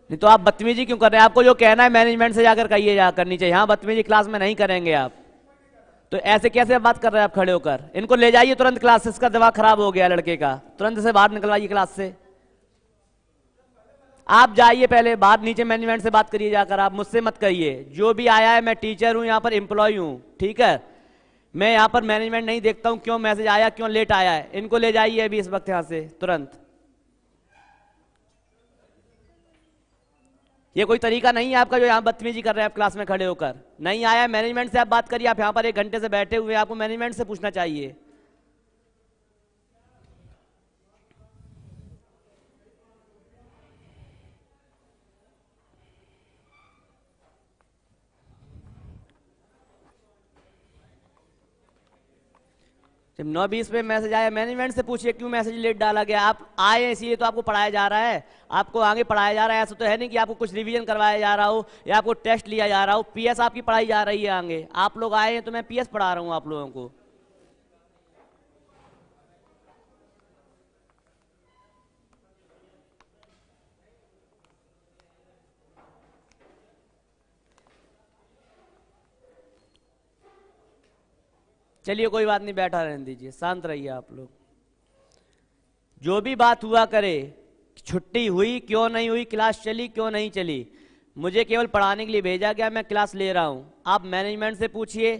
नहीं तो आप बदतमीजी क्यों कर रहे हैं? आपको जो कहना है मैनेजमेंट से जाकर कहिए, जा करनी चाहिए। हाँ, बदतमीजी क्लास में नहीं करेंगे आप। तो ऐसे कैसे बात कर रहे हैं आप खड़े होकर? इनको ले जाइए तुरंत क्लास से, इसका दिमाग खराब हो गया लड़के का, तुरंत से बाहर निकलवाइए क्लास से। आप जाइए पहले बाहर, नीचे मैनेजमेंट से बात करिए जाकर, आप मुझसे मत करिए। जो भी आया है, मैं टीचर हूं यहाँ पर, एम्प्लॉय हूं, ठीक है? मैं यहाँ पर मैनेजमेंट नहीं देखता हूं क्यों मैसेज आया, क्यों लेट आया है। इनको ले जाइए अभी इस वक्त यहाँ से तुरंत। ये कोई तरीका नहीं है आपका जो यहाँ बदतमीजी कर रहे हैं आप क्लास में खड़े होकर। नहीं आया मैनेजमेंट से आप बात करिए। आप यहाँ पर 1 घंटे से बैठे हुए हैं, आपको मैनेजमेंट से पूछना चाहिए। जब 9:20 पे मैसेज आया, मैनेजमेंट से पूछिए क्यों मैसेज लेट डाला गया। आप आए इसीलिए तो आपको पढ़ाया जा रहा है, आपको आगे पढ़ाया जा रहा है। ऐसा तो है नहीं कि आपको कुछ रिवीजन करवाया जा रहा हो या आपको टेस्ट लिया जा रहा हो। पीएस आपकी पढ़ाई जा रही है आगे। आप लोग आए हैं तो मैं पीएस पढ़ा रहा हूँ आप लोगों को। चलिए कोई बात नहीं, बैठा रहने दीजिए, शांत रहिए आप लोग। जो भी बात हुआ करे, छुट्टी हुई क्यों नहीं हुई, क्लास चली क्यों नहीं चली, मुझे केवल पढ़ाने के लिए भेजा गया, मैं क्लास ले रहा हूं। आप मैनेजमेंट से पूछिए,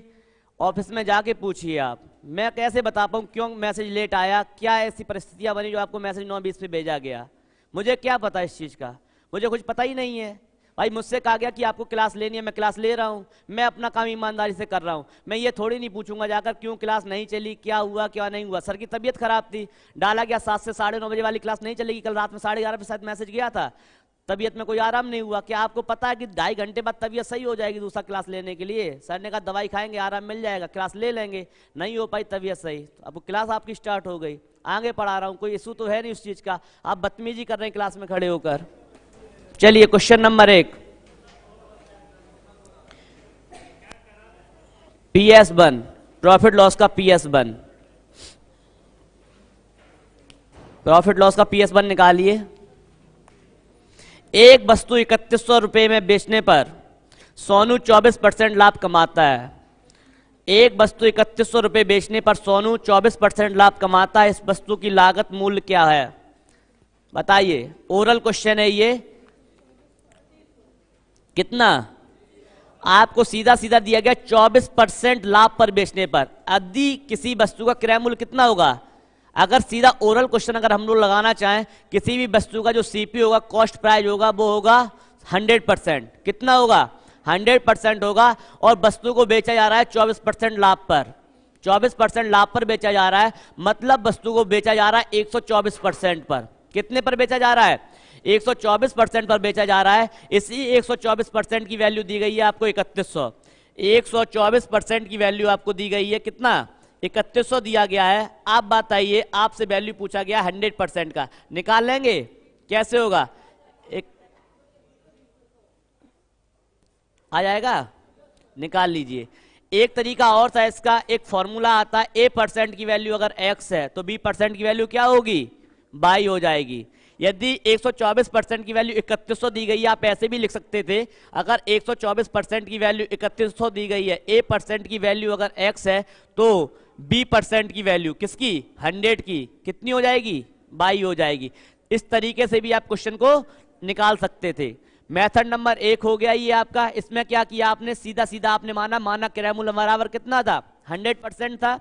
ऑफिस में जाके पूछिए। आप, मैं कैसे बता पाऊँ क्यों मैसेज लेट आया, क्या ऐसी परिस्थितियां बनी जो आपको मैसेज 9:20 पे भेजा गया? मुझे क्या पता इस चीज़ का, मुझे कुछ पता ही नहीं है। भाई मुझसे कहा गया कि आपको क्लास लेनी है, मैं क्लास ले रहा हूँ, मैं अपना काम ईमानदारी से कर रहा हूँ। मैं ये थोड़ी नहीं पूछूंगा जाकर क्यों क्लास नहीं चली, क्या हुआ क्या नहीं हुआ। सर की तबीयत खराब थी, डाला गया 7 से 9:30 बजे वाली क्लास नहीं चलेगी। कल रात में 11:30 पे शायद मैसेज गया था, तबीयत में कोई आराम नहीं हुआ। क्या आपको पता है कि 2.5 घंटे बाद तबीयत सही हो जाएगी दूसरा क्लास लेने के लिए? सर ने कहा दवाई खाएंगे आराम मिल जाएगा, क्लास ले लेंगे। नहीं हो पाई तबीयत सही, तो अब क्लास आपकी स्टार्ट हो गई, आगे पढ़ा रहा हूँ, कोई इशू तो है नहीं उस चीज़ का। आप बदतमीजी कर रहे हैं क्लास में खड़े होकर। चलिए question number 1, PS1, profit loss का PS1, प्रॉफिट लॉस का PS1 निकालिए। एक वस्तु 3100 रुपए में बेचने पर सोनू 24% लाभ कमाता है। एक वस्तु 3100 रुपए बेचने पर सोनू 24% लाभ कमाता है। इस वस्तु की लागत मूल्य क्या है? बताइए, ओरल क्वेश्चन है ये। कितना? आपको सीधा सीधा दिया गया 24% लाभ पर बेचने पर। यदि किसी वस्तु का क्रय मूल्य कितना होगा? अगर सीधा ओरल क्वेश्चन अगर हम लोग लगाना चाहें, किसी भी वस्तु का जो सीपी होगा, कॉस्ट प्राइस होगा, वो होगा 100%। कितना होगा? 100% होगा। और वस्तु को बेचा जा रहा है 24% लाभ पर। 24% लाभ पर बेचा जा रहा है, मतलब वस्तु को बेचा जा रहा है 124% पर। कितने पर बेचा जा रहा है? 124% पर बेचा जा रहा है। इसी 124% की वैल्यू दी गई है आपको 3100। 124% की वैल्यू आपको दी गई है कितना? 3100 दिया गया है। आप बताइए, आपसे वैल्यू पूछा गया 100% का, निकाल लेंगे? कैसे होगा? एक आ जाएगा, निकाल लीजिए। एक तरीका और था इसका, एक फॉर्मूला आता है, A% की वैल्यू अगर X है तो B% की वैल्यू क्या होगी? Y हो जाएगी। यदि 124% की वैल्यू 3100 दी गई है, आप ऐसे भी लिख सकते थे, अगर 124% की वैल्यू 3100 दी गई है, A% की वैल्यू अगर X है, तो B% की वैल्यू किसकी? 100 की कितनी हो जाएगी? Y हो जाएगी। इस तरीके से भी आप क्वेश्चन को निकाल सकते थे। मेथड नंबर 1 हो गया ये आपका। इसमें क्या किया आपने? सीधा सीधा आपने माना क्रय मूल्य बराबर कितना था? 100% था।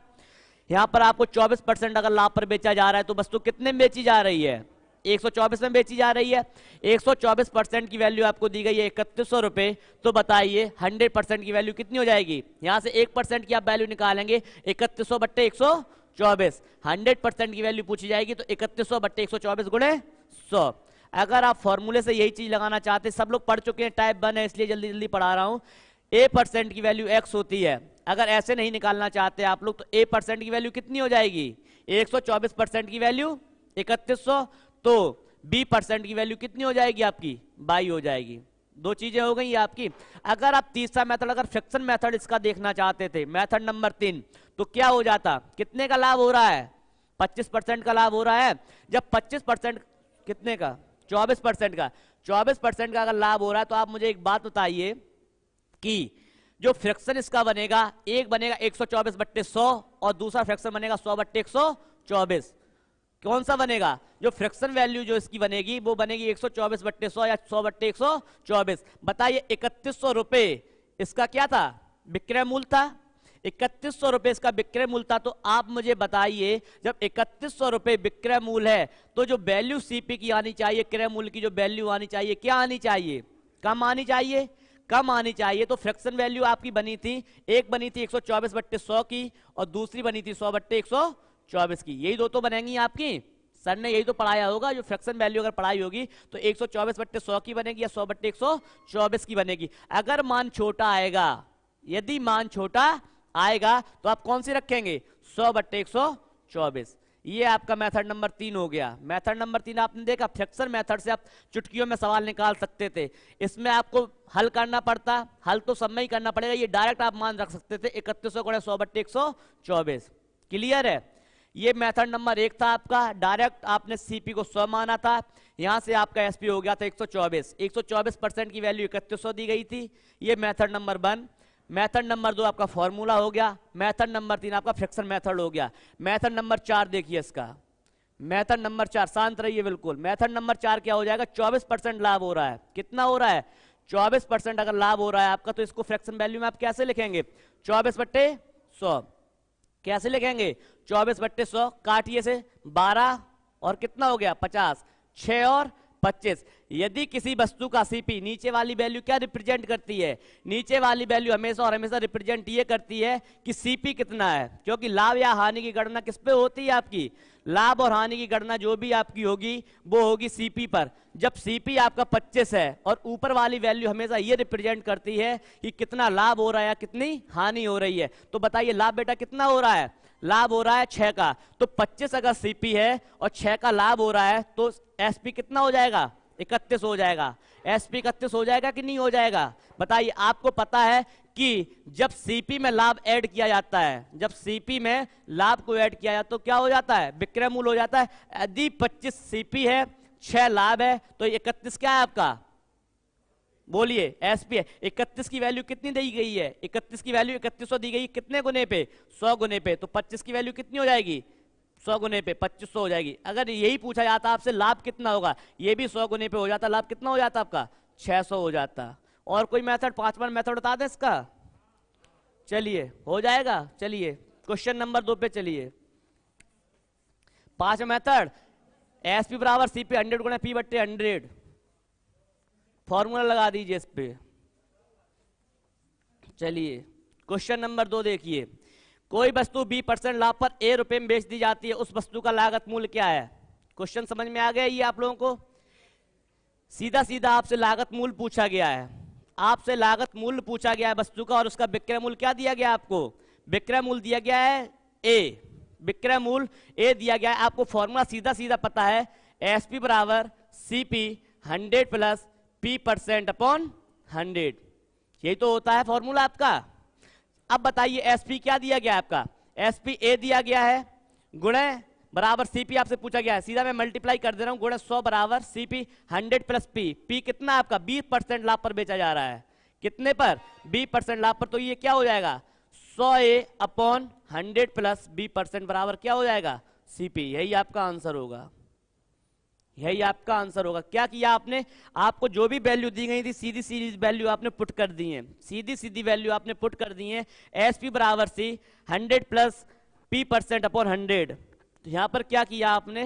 यहां पर आपको 24% अगर लाभ पर बेचा जा रहा है तो वस्तु कितने में बेची जा रही है? 124 में बेची जा रही है। 124% की वैल्यू आपको दी गई है 3100 रुपए। तो बताइए 100% की वैल्यू कितनी हो जाएगी? यहां से 1% की आप वैल्यू निकालेंगे, 3100 बट्टे 124। 100% की वैल्यू पूछी जाएगी तो 3100 बट्टे 124 गुणे 100। अगर आप फॉर्मूले से यही चीज लगाना चाहते, सब लोग पढ़ चुके हैं, टाइप 1 है इसलिए जल्दी जल्दी पढ़ा रहा हूं। A% की वैल्यू X होती है। अगर ऐसे नहीं निकालना चाहते आप लोग, तो A% की वैल्यू कितनी हो जाएगी? 124% की वैल्यू 3100, तो B% की वैल्यू कितनी हो जाएगी आपकी? 22 हो जाएगी। दो चीजें हो गई आपकी। अगर आप तीसरा मेथड, अगर फ्रैक्शन मेथड इसका देखना चाहते थे, मेथड नंबर 3, तो क्या हो जाता? कितने का लाभ हो रहा है? 25% का लाभ हो रहा है। जब 25% कितने का? 24% का, 24% का अगर लाभ हो रहा है तो आप मुझे एक बात बताइए कि जो फ्रैक्शन इसका बनेगा, एक बनेगा 124/100 और दूसरा फ्रैक्शन बनेगा 100/124, कौन सा बनेगा? जो फ्रैक्शन वैल्यू जो इसकी बनेगी वो बनेगी 124/100 या 100/124। बताइए 3100 रुपए इसका क्या था? विक्रय मूल्य था। 3100 रुपए इसका विक्रय मूल्य था। तो आप मुझे बताइए जब 3100 रुपए विक्रय मूल्य है तो जो वैल्यू सीपी की आनी चाहिए, क्रय मूल्य की जो वैल्यू आनी चाहिए, क्या आनी चाहिए? कम आनी चाहिए, कम आनी चाहिए। तो फ्रैक्शन वैल्यू आपकी बनी थी, एक बनी थी 124/100 की और दूसरी बनी थी 100/124 की। यही दो तो बनेंगी आपकी, सर ने यही तो पढ़ाया होगा। जो फ्रैक्शन वैल्यू अगर पढ़ाई होगी तो 124/100 की बनेगी या 100/124 की बनेगी। अगर मान छोटा आएगा, यदि मान छोटा आएगा तो आप कौन सी रखेंगे? 100/124। ये आपका मेथड नंबर 3 हो गया। मेथड नंबर 3 आपने देखा, फ्रैक्शन मेथड से आप चुटकियों में सवाल निकाल सकते थे। इसमें आपको हल करना पड़ता, हल तो सब में ही करना पड़ेगा। ये डायरेक्ट आप मान रख सकते थे 3100 × 100/124। क्लियर है? ये मेथड नंबर 1 था आपका, डायरेक्ट आपने सीपी को 100 माना था, यहां से आपका एसपी हो गया था 124। 124% की वैल्यू 3100 दी गई थी। ये मेथड नंबर 1। मेथड नंबर 2 आपका फॉर्मूला हो गया। मेथड नंबर 3 आपका फ्रैक्शन मेथड हो गया। मेथड नंबर 4 देखिए इसका, मेथड नंबर 4, शांत रहिए बिल्कुल। मेथड नंबर 4 क्या हो जाएगा? 24% लाभ हो रहा है। कितना हो रहा है? 24% अगर लाभ हो रहा है आपका तो इसको फ्रैक्शन वैल्यू में आप कैसे लिखेंगे? 24/100। कैसे लिखेंगे? 24/100 काटिए से 12 और कितना हो गया? 50, 6 और 25। यदि किसी वस्तु का सीपी, नीचे वाली वैल्यू क्या रिप्रेजेंट करती है? नीचे वाली वैल्यू हमेशा और हमेशा रिप्रेजेंट ये करती है कि सीपी कितना है, क्योंकि लाभ या हानि की गणना किस पे होती है आपकी? लाभ और हानि की गणना जो भी आपकी होगी वो होगी सीपी पर। जब सीपी आपका 25 है और ऊपर वाली वैल्यू हमेशा ये रिप्रेजेंट करती है कि कितना लाभ हो रहा है या कितनी हानि हो रही है। तो बताइए लाभ बेटा कितना हो रहा है? लाभ हो रहा है 6 का। तो 25 अगर सीपी है और 6 का लाभ हो रहा है तो एसपी कितना हो जाएगा? 31 हो जाएगा। एसपी 31 हो जाएगा कि नहीं हो जाएगा? बताइए। आपको पता है कि जब सीपी में लाभ ऐड किया जाता है, जब सीपी में लाभ को ऐड किया जाता है तो क्या हो जाता है? विक्रय मूल्य हो जाता है। यदि 25 सीपी है, 6 लाभ है, तो 31 क्या है आपका? बोलिए। एसपी है। 31 की वैल्यू कितनी दी गई है? 31 की वैल्यू 3100 दी गई। कितने गुने पे? 100 गुने पे। तो 25 की वैल्यू कितनी हो जाएगी? 100 गुने पे 2500 हो जाएगी। अगर यही पूछा जाता आपसे लाभ कितना होगा, ये भी 100 गुने पे हो जाता, लाभ कितना हो जाता आपका? 600 हो जाता। और कोई मेथड, 5वां मेथड बता दें इसका? चलिए हो जाएगा। चलिए क्वेश्चन नंबर 2 पे चलिए। 5 मेथड, एसपी बराबर सीपी 100 गुना पी बट्टे 100। फॉर्मूला लगा दीजिए इस पे। चलिए क्वेश्चन नंबर 2 देखिए। कोई वस्तु 20% लाभ पर ए रुपए में बेच दी जाती है, उस वस्तु का लागत मूल्य क्या है? क्वेश्चन समझ में आ गया ये आप लोगों को? सीधा सीधा आपसे लागत मूल्य पूछा गया है। आपसे लागत मूल्य पूछा गया है वस्तु का और उसका विक्रय मूल्य क्या दिया गया आपको? विक्रय मूल्य दिया गया है ए। विक्रय मूल्य ए दिया गया है। आपको फॉर्मूला सीधा सीधा पता है, एसपी बराबर सीपी 100 प्लस P%/100। यही तो होता है फॉर्मूला आपका। अब बताइए एसपी क्या दिया गया है आपका? एसपी ए दिया गया है, गुणे बराबर सीपी आपसे पूछा गया है। सीधा मैं मल्टीप्लाई कर दे रहा हूं, गुणे 100 बराबर सीपी 100 प्लस पी। पी कितना आपका? 20% लाभ पर बेचा जा रहा है। कितने पर? 20% लाभ पर। तो ये क्या हो जाएगा? 100A/100 प्लस 20% बराबर क्या हो जाएगा? सीपी। यही आपका आंसर होगा। यही आपका आंसर होगा। क्या किया आपने? आपको जो भी वैल्यू दी गई थी सीधी सीधी वैल्यू आपने पुट कर दी है। सीधी सीधी वैल्यू आपने पुट कर दी है। एसपी बराबर सी 100 प्लस P%/100। तो यहां पर क्या किया आपने?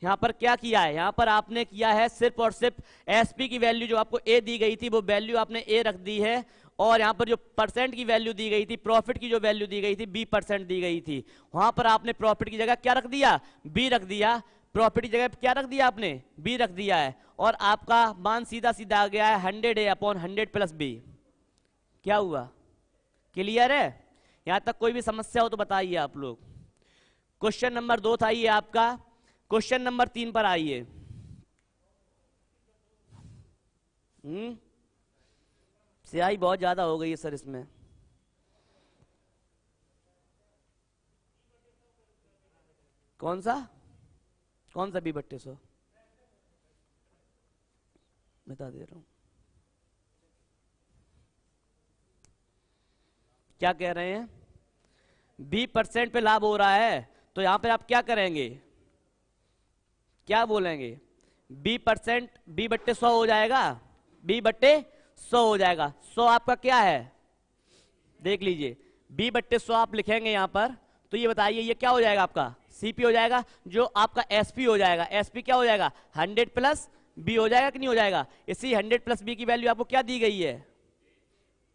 यहां पर क्या किया है? यहां पर आपने किया है सिर्फ और सिर्फ एसपी की वैल्यू जो आपको ए दी गई थी वो वैल्यू आपने ए रख दी है, और यहां पर जो परसेंट की वैल्यू दी गई थी, प्रॉफिट की जो वैल्यू दी गई थी 20% दी गई थी, वहां पर आपने प्रॉफिट की जगह क्या रख दिया? बी रख दिया। प्रॉफिट की जगह क्या रख दिया आपने? बी रख दिया है। और आपका मान सीधा सीधा आ गया है 100A/100 प्लस बी। क्या हुआ? क्लियर है? यहां तक कोई भी समस्या हो तो बताइए आप लोग। क्वेश्चन नंबर 2 था ये आपका। क्वेश्चन नंबर 3 पर आइए। स्याही बहुत ज्यादा हो गई है सर इसमें। कौन सा? कौन सा B/100? बता दे रहा हूं क्या कह रहे हैं। 20% पे लाभ हो रहा है तो यहां पर आप क्या करेंगे, क्या बोलेंगे, 20% 20/100 हो जाएगा, 20/100 हो जाएगा। 100 आपका क्या है, देख लीजिए 20/100 आप लिखेंगे यहां पर, तो ये बताइए ये क्या हो जाएगा, आपका सीपी हो जाएगा, जो आपका एसपी हो जाएगा। एसपी क्या हो जाएगा, 100 प्लस बी हो जाएगा कि नहीं हो जाएगा। इसी 100 प्लस बी की वैल्यू आपको क्या दी गई है,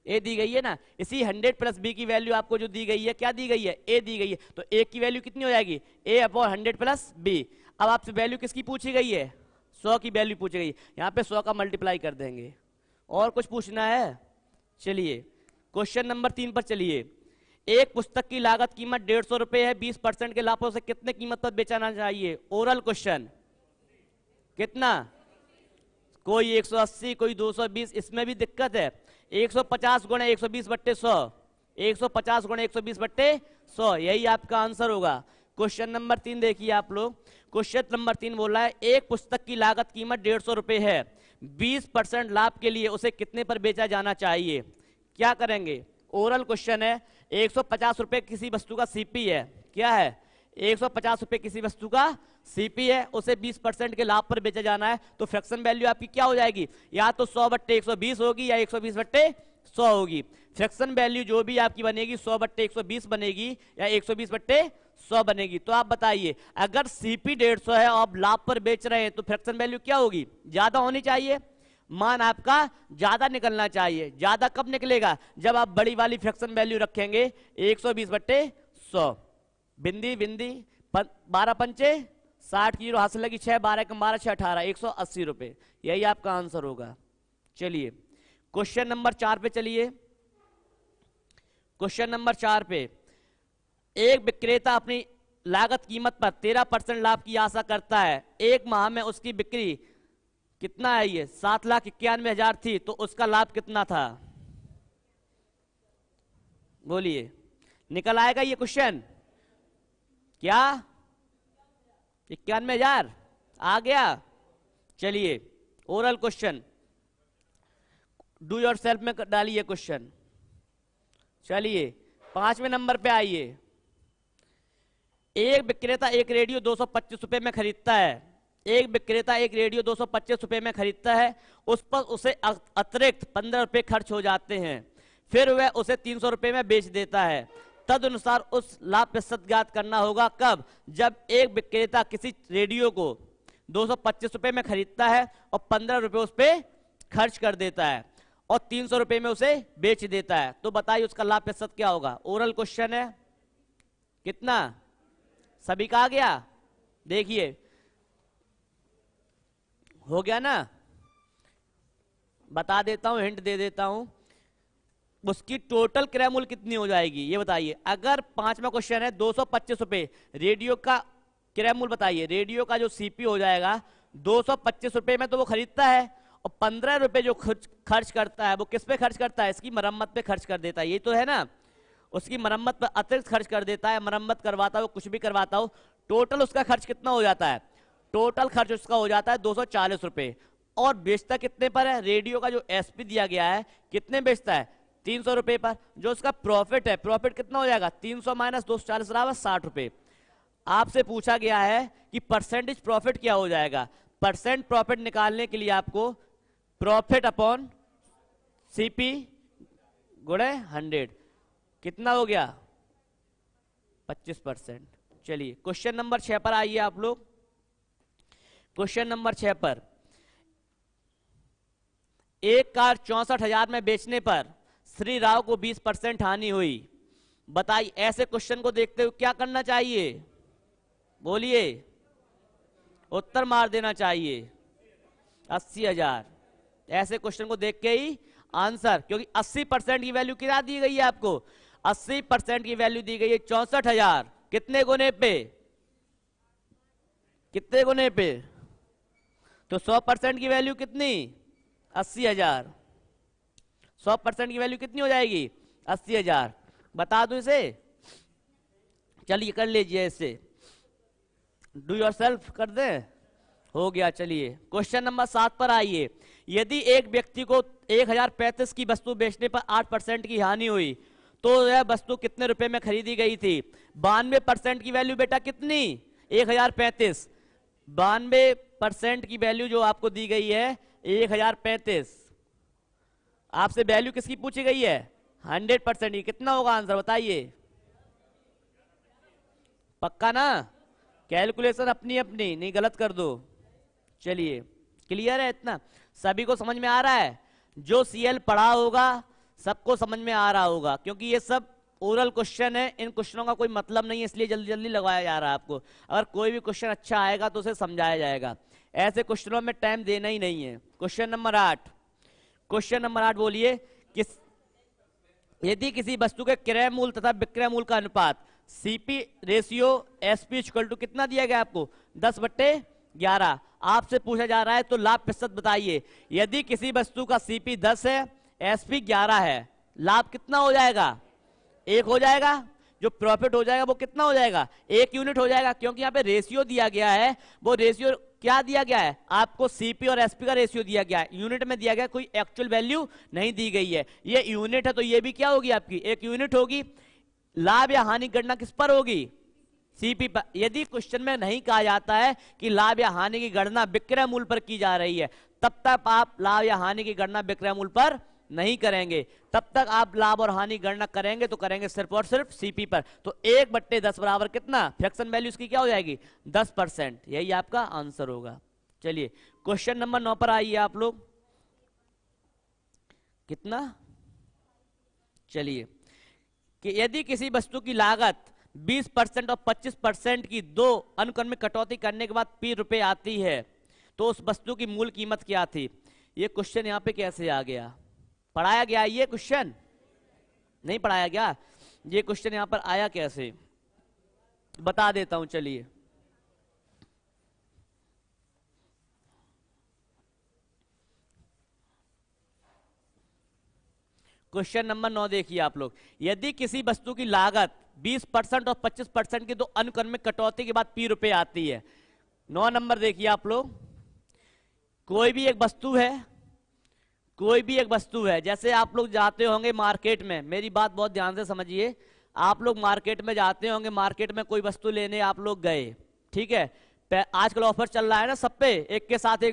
ए दी गई है ना। इसी 100 प्लस बी की वैल्यू आपको जो दी गई है, क्या दी गई है, ए दी गई है। तो ए की वैल्यू कितनी हो जाएगी, ए अपॉन 100 प्लस बी। अब आपसे वैल्यू किसकी पूछी गई है, 100 की वैल्यू पूछी गई है। यहां पे 100 का मल्टीप्लाई कर देंगे। और कुछ पूछना है, चलिए क्वेश्चन नंबर 3 पर चलिए। एक पुस्तक की लागत कीमत 150 रुपए है, 20% के लाभों से कितने कीमत पर बेचना चाहिए। ओरल क्वेश्चन, कितना, कोई 180 कोई 220, इसमें भी दिक्कत है। 150 गुणे 120/100, 150 गुणे 120/100, यही आपका आंसर होगा। क्वेश्चन नंबर 3 देखिए आप लोग। क्वेश्चन नंबर 3 बोल रहा है एक पुस्तक की लागत कीमत 150 रुपए है, 20% लाभ के लिए उसे कितने पर बेचा जाना चाहिए। क्या करेंगे, ओरल क्वेश्चन है। 150 रुपए किसी वस्तु का सीपी है, क्या है, 150 रुपए किसी वस्तु का सीपी है, उसे 20% के लाभ पर बेचा जाना है। तो फ्रैक्शन वैल्यू आपकी क्या हो जाएगी, या तो 100/120 होगी या 120/100 होगी। फ्रैक्शन वैल्यू जो भी आपकी बनेगी 100/120 बनेगी या 120/100 बनेगी। तो आप बताइए अगर सीपी 150 है और आप लाभ पर बेच रहे हैं तो फ्रैक्शन वैल्यू क्या होगी, ज्यादा होनी चाहिए। मान आपका ज्यादा निकलना चाहिए। ज्यादा कब निकलेगा, जब आप बड़ी वाली फ्रैक्शन वैल्यू रखेंगे 120/100। बिंदी बिंदी 12 पंचे 60 की 0 हासिल लगी, 6 12 कम 12 6 18, 180 रुपए, यही आपका आंसर होगा। चलिए क्वेश्चन नंबर 4 पे चलिए। क्वेश्चन नंबर 4 पे एक विक्रेता अपनी लागत कीमत पर 13% लाभ की आशा करता है। एक माह में उसकी बिक्री कितना है, ये 7,91,000 थी, तो उसका लाभ कितना था, बोलिए। निकल आएगा ये क्वेश्चन, क्या 91,000 आ गया। चलिए oral question, do your self में डालिए क्वेश्चन। चलिए 5वें नंबर पे आइए। एक विक्रेता एक रेडियो 225 रुपए में खरीदता है। एक विक्रेता एक रेडियो 225 रुपए में खरीदता है, उस पर उसे अतिरिक्त 15 रुपए खर्च हो जाते हैं, फिर वह उसे 300 रुपए में बेच देता है। तदनुसार उस लाभ प्रतिशत ज्ञात करना होगा कब, जब एक विक्रेता किसी रेडियो को 225 रुपए में खरीदता है और 15 रुपए उस पर खर्च कर देता है और 300 रुपए में उसे बेच देता है। तो बताइए उसका लाभ प्रतिशत क्या होगा। ओरल क्वेश्चन है, कितना, सभी का आ गया। देखिए हो गया ना, बता देता हूं, हिंट दे देता हूं। उसकी टोटल क्रय मूल्य कितनी हो जाएगी ये बताइए। अगर 5वां क्वेश्चन है 225 रुपए रेडियो का क्रय मूल्य बताइए। रेडियो का जो सीपी हो जाएगा 225 रुपए में तो वो खरीदता है, और 15 रुपए जो खर्च करता है वो किस पे खर्च करता है, इसकी मरम्मत पे खर्च कर देता है। ये तो है ना, उसकी मरम्मत पर अतिरिक्त खर्च कर देता है, मरम्मत करवाता हो, कुछ भी करवाता हो। टोटल उसका खर्च कितना हो जाता है, टोटल खर्च उसका हो जाता है 240 रुपए। और बेचता कितने पर है, रेडियो का जो एसपी दिया गया है कितने बेचता है, 300 रुपए पर। जो उसका प्रॉफिट है, प्रॉफिट कितना हो जाएगा, 300 माइनस 240 बराबर 60 रुपए। आपसे पूछा गया है कि परसेंटेज प्रॉफिट क्या हो जाएगा। परसेंट प्रॉफिट निकालने के लिए आपको प्रॉफिट अपॉन सीपी गुणे 100 कितना हो गया, 25%। चलिए क्वेश्चन नंबर 6 पर आइए आप लोग। क्वेश्चन नंबर 6 पर एक कार 64,000 में बेचने पर श्री राव को 20% हानि हुई। बताइए ऐसे क्वेश्चन को देखते हुए क्या करना चाहिए, बोलिए। उत्तर मार देना चाहिए 80,000। ऐसे क्वेश्चन को देख के ही आंसर, क्योंकि 80% की वैल्यू क्या दी गई है आपको, 80% की वैल्यू दी गई है 64,000। कितने गुने पे, कितने गुने पे, तो 100% की वैल्यू कितनी, 80,000। 100% की वैल्यू कितनी हो जाएगी, 80,000। बता दो इसे, चलिए कर लीजिए इसे, डू योर सेल्फ कर दें। हो गया। चलिए क्वेश्चन नंबर 7 पर आइए। यदि एक व्यक्ति को 1035 की वस्तु बेचने पर 8% की हानि हुई तो यह वस्तु कितने रुपए में खरीदी गई थी? 92% की वैल्यू बेटा कितनी? 1035। 92% की वैल्यू जो आपको दी गई है 1035। आपसे वैल्यू किसकी पूछी गई है? 100% की। कितना होगा आंसर बताइए? पक्का ना? कैलकुलेशन अपनी अपनी नहीं गलत कर दो। चलिए क्लियर है? इतना सभी को समझ में आ रहा है? जो सीएल पढ़ा होगा सबको समझ में आ रहा होगा, क्योंकि ये सब ओरल क्वेश्चन है, इन क्वेश्चनों का कोई मतलब नहीं है, इसलिए जल्दी जल्दी लगाया जा रहा है आपको। अगर कोई भी क्वेश्चन अच्छा आएगा तो उसे समझाया जाएगा, ऐसे क्वेश्चनों में टाइम देना ही नहीं है। Question number 8। क्वेश्चन नंबर 8 बोलिए। यदि किसी वस्तु के क्रय मूल्य तथा विक्रय मूल्य का अनुपात CP ratio SP equal to कितना दिया गया आपको? 10/11। आपसे पूछा जा रहा है तो लाभ प्रतिशत बताइए। यदि किसी वस्तु का सीपी 10 है, एसपी 11 है, लाभ कितना हो जाएगा? 1 हो जाएगा। जो प्रॉफिट हो जाएगा वो कितना हो जाएगा? 1 यूनिट हो जाएगा, क्योंकि यहाँ पे रेशियो दिया गया है। वो रेशियो क्या दिया गया है आपको? सीपी और एसपी का रेशियो दिया गया है, यूनिट में दिया गया, कोई एक्चुअल वैल्यू नहीं दी गई है। ये यूनिट है तो ये भी क्या होगी आपकी? 1 यूनिट होगी। लाभ या हानि गणना किस पर होगी? सीपी पर। यदि क्वेश्चन में नहीं कहा जाता है कि लाभ या हानि की गणना विक्रय मूल्य पर की जा रही है, तब तक आप लाभ या हानि की गणना विक्रय मूल्य पर नहीं करेंगे। तब तक आप लाभ और हानि गणना करेंगे तो करेंगे सिर्फ और सिर्फ सीपी पर। तो 1/10 बराबर कितना? फ्रैक्शन वैल्यू इसकी क्या हो जाएगी? 10%। यही आपका आंसर होगा। चलिए क्वेश्चन नंबर 9 पर आइए आप लोग। कितना? चलिए कि यदि किसी वस्तु की लागत 20% और 25% की दो अनुक्रम में कटौती करने के बाद ₹P आती है तो उस वस्तु की मूल कीमत क्या थी? ये क्वेश्चन यहां पे कैसे आ गया? पढ़ाया गया ये क्वेश्चन? नहीं पढ़ाया गया। ये क्वेश्चन यहां पर आया कैसे बता देता हूं। चलिए क्वेश्चन नंबर 9 देखिए आप लोग। यदि किसी वस्तु की लागत 20% और 25% की दो अनुक्रमिक कटौती के बाद ₹P आती है। 9 नंबर देखिए आप लोग। कोई भी एक वस्तु है, जैसे आप लोग जाते होंगे मार्केट में, मेरी बात बहुत ध्यान से समझिए। आप लोग मार्केट में जाते होंगे, मार्केट में कोई वस्तु लेने आप लोग गए, ठीक है? आजकल ऑफर चल रहा है ना सब पे, एक के साथ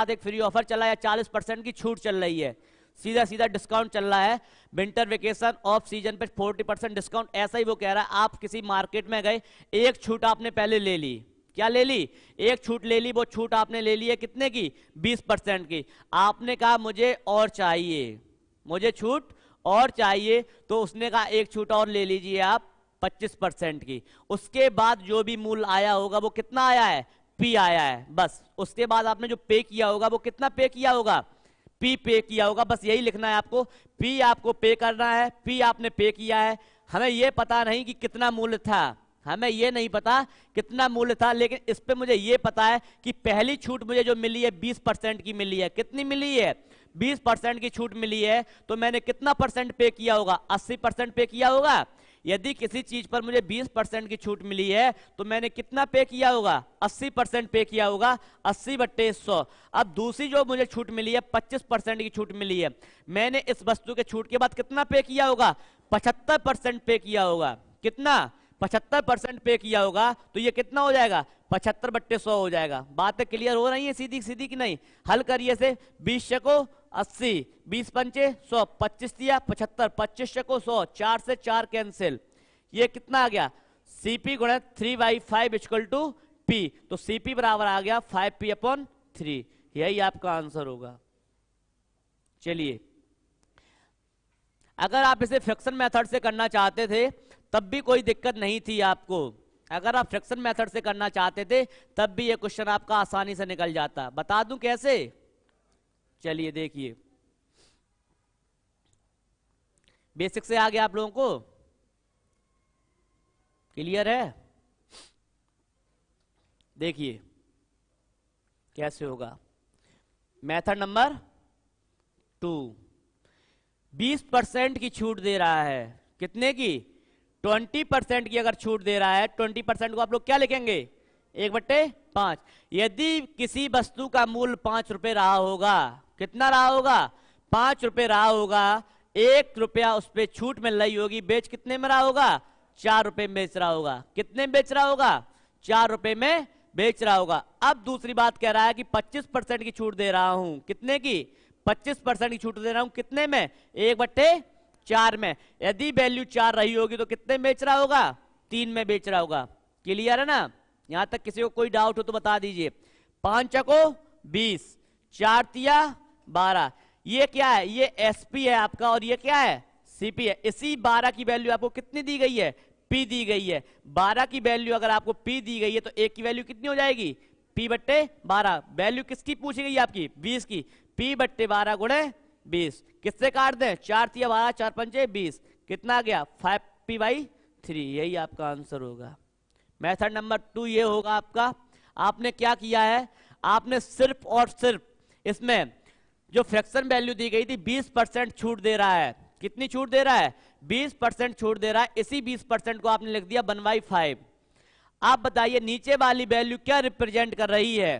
एक फ्री ऑफर चला है, 40% की छूट चल रही है, सीधा सीधा डिस्काउंट चल रहा है। विंटर वेकेशन ऑफ सीजन पे 40% डिस्काउंट, ऐसा ही वो कह रहा है। आप किसी मार्केट में गए, एक छूट आपने पहले ले ली। क्या ले ली? एक छूट ले ली। वो छूट आपने ले ली है कितने की? 20% की। आपने कहा मुझे और चाहिए, मुझे छूट और चाहिए, तो उसने कहा एक छूट और ले लीजिए आप 25% की। उसके बाद जो भी मूल्य आया होगा वो कितना आया है? P आया है। बस उसके बाद आपने जो पे किया होगा वो कितना पे किया होगा? P पे किया होगा। बस यही लिखना है आपको। P आपको पे करना है, P आपने पे किया है। हमें ये पता नहीं कि कितना मूल्य था, हमें ये नहीं पता कितना मूल्य था, लेकिन इस पे मुझे ये पता है कि पहली छूट मुझे जो मिली है 20% की मिली है। कितनी मिली है? 20% की छूट मिली है। तो मैंने कितना परसेंट पे किया होगा? 80% पे किया होगा। यदि किसी चीज पर मुझे 20% की छूट मिली है तो मैंने कितना पे किया होगा? 80% पे किया होगा। 80/100। अब दूसरी जो मुझे छूट मिली है 25% की छूट मिली है, मैंने इस वस्तु के छूट के बाद कितना पे किया होगा? 75% पे किया होगा। कितना? 75% पे किया होगा। तो ये कितना हो जाएगा? 75/100 हो जाएगा। बातें क्लियर हो रही है सीधी सीधी कि नहीं? हल करिए से। 20 छको 80, 20 पंचे 100, 25 दिया 75, 25 छको 100, 4 से 4 कैंसिल। ये कितना आ गया? सीपी गुणित 3/5 इक्वल टू P। तो सीपी बराबर आ गया 5P/3। यही आपका आंसर होगा। चलिए अगर आप इसे फ्रैक्शन मेथड से करना चाहते थे तब भी कोई दिक्कत नहीं थी आपको। अगर आप फ्रैक्शन मेथड से करना चाहते थे तब भी ये क्वेश्चन आपका आसानी से निकल जाता। बता दूं कैसे? चलिए देखिए, बेसिक से आ गया आप लोगों को? क्लियर है? देखिए कैसे होगा। मेथड नंबर 2, 20% की छूट दे रहा है। कितने की? 20% की अगर छूट दे रहा है, 20% को आप लोग क्या लिखेंगे? 1/5 5। यदि किसी वस्तु का मूल्य 5 रुपए रहा होगा, कितना रहा होगा? 5 रुपए रहा होगा, 1 रुपया उस पर छूट मिल रही होगी, बेच कितने में रहा होगा? 4 रुपए में बेच रहा होगा। कितने में बेच रहा होगा? 4 रुपए में बेच रहा होगा। अब दूसरी बात कह रहा है कि 25% की छूट दे रहा हूं। कितने की? 25% की छूट दे रहा हूं। कितने में? 1/4 में। यदि वैल्यू 4 रही होगी तो कितने में बेच रहा होगा? 3 में बेच रहा होगा। क्लियर है ना? यहां तक किसी को कोई डाउट हो तो बता दीजिए। 5 चको 20, 4 तिया 12। ये क्या है? ये एसपी है आपका, और ये क्या है? सीपी है। इसी 12 की वैल्यू आपको कितनी दी गई है? पी दी गई है। 12 की वैल्यू अगर आपको पी दी गई है तो एक की वैल्यू कितनी हो जाएगी? पी बट्टे 12। वैल्यू किसकी पूछी गई है? आपकी 20 की। पी बट्टे 12 गुणे 20। किससे काट दें? 4 तिया 12, 4 पंचे 20। कितना आ गया? 5p/3। यही आपका आंसर होगा। मेथड नंबर 2 ये होगा आपका। आपने क्या किया है? आपने सिर्फ और सिर्फ इसमें जो फ्रैक्शन वैल्यू दी गई थी 20% छूट दे रहा है। कितनी छूट दे रहा है? 20% छूट दे रहा है। इसी 20% को आपने लिख दिया 1/5। आप बताइए नीचे वाली वैल्यू क्या रिप्रेजेंट कर रही है?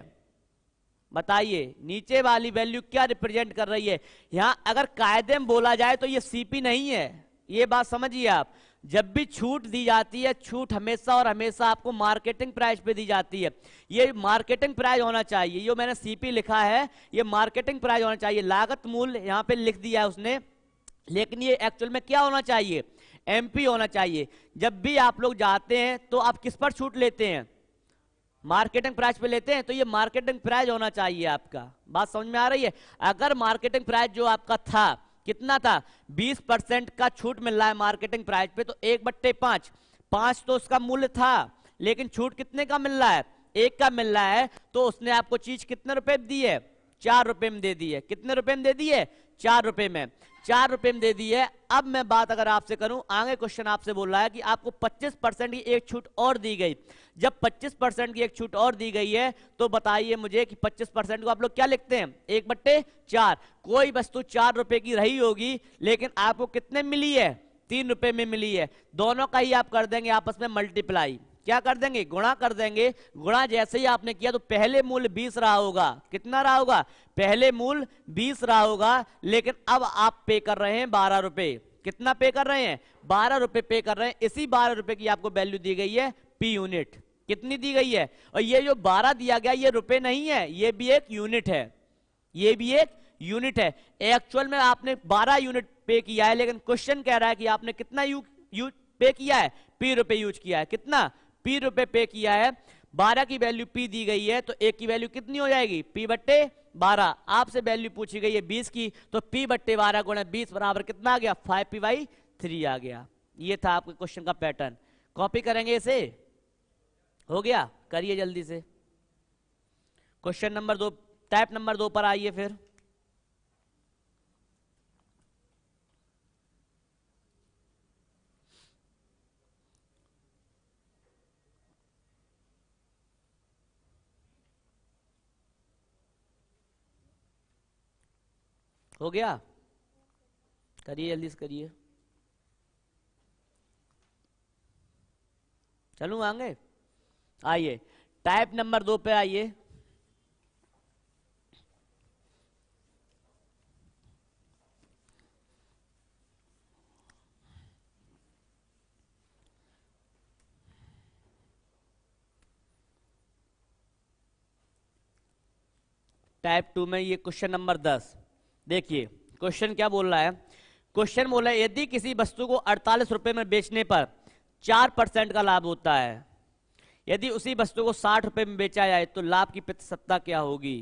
बताइए नीचे वाली वैल्यू क्या रिप्रेजेंट कर रही है? यहां अगर कायदे में बोला जाए तो ये सीपी नहीं है। ये बात समझिए आप। जब भी छूट दी जाती है, छूट हमेशा और हमेशा आपको मार्केटिंग प्राइस पे दी जाती है। ये मार्केटिंग प्राइस होना चाहिए। ये मैंने सीपी लिखा है, ये मार्केटिंग प्राइस होना चाहिए। लागत मूल्य यहां पे लिख दिया है उसने, लेकिन ये एक्चुअल में क्या होना चाहिए? एमपी होना चाहिए। जब भी आप लोग जाते हैं तो आप किस पर छूट लेते हैं? मार्केटिंग प्राइस पे लेते हैं। तो ये मार्केटिंग प्राइस होना चाहिए आपका। बात समझ में आ रही है? अगर मार्केटिंग प्राइस जो आपका था, कितना था? 20% का छूट मिल रहा है मार्केटिंग प्राइस पे, तो 1/5। 5 तो उसका मूल्य था, लेकिन छूट कितने का मिल रहा है? 1 का मिल रहा है। तो उसने आपको चीज कितने रुपए में दी है? 4 रुपए में दे दी है। कितने रुपए में दे दी है? 4 रुपए में। 4 रुपए में दे दी है। अब मैं बात अगर आपसे करूं, आगे क्वेश्चन आपसे बोल रहा है कि आपको 25% की एक छूट और दी गई। जब 25% की एक छूट और दी गई है तो बताइए मुझे कि 25% को आप लोग क्या लिखते हैं? 1/4। कोई वस्तु 4 रुपए की रही होगी, लेकिन आपको कितने मिली है? 3 रुपए में मिली है। दोनों का ही आप कर देंगे आपस में मल्टीप्लाई। क्या कर देंगे? गुणा कर देंगे। गुणा जैसे ही आपने किया तो पहले मूल्य 20 रहा होगा। कितना रहा होगा? पहले मूल्य 20 रहा होगा, लेकिन अब आप पे कर रहे हैं 12 रुपए। कितना पे कर रहे हैं? 12 रुपए पे कर रहे हैं। इसी 12 रुपए की आपको वैल्यू दी गई है पी यूनिट। कितनी दी गई है? और ये जो 12 दिया गया ये रुपए नहीं है, ये भी एक यूनिट है। ये भी एक यूनिट है। एक्चुअल में आपने 12 यूनिट पे किया है, लेकिन क्वेश्चन कह रहा है कि आपने कितना पे किया है? पी रुपए यूज किया है। कितना? पी रुपए पे किया है। 12 की वैल्यू पी दी गई है, तो एक की वैल्यू कितनी हो जाएगी? p/12। आपसे वैल्यू पूछी गई है 20 की, तो p/12 गुणा 20 बराबर कितना आ गया? 5p/3 आ गया। ये था आपके क्वेश्चन का पैटर्न। कॉपी करेंगे इसे? हो गया? करिए जल्दी से। क्वेश्चन नंबर 2, टाइप नंबर 2 पर आइए फिर। हो गया? करिए जल्दी से करिए। चलूं आगे? आइए टाइप नंबर 2 पे आइए। टाइप 2 में ये क्वेश्चन नंबर 10। देखिए क्वेश्चन क्या बोल रहा है। क्वेश्चन बोल रहा है यदि किसी वस्तु को 48 रुपए में बेचने पर 4% का लाभ होता है, यदि उसी वस्तु को 60 रुपए में बेचा जाए तो लाभ की प्रतिशतता क्या होगी?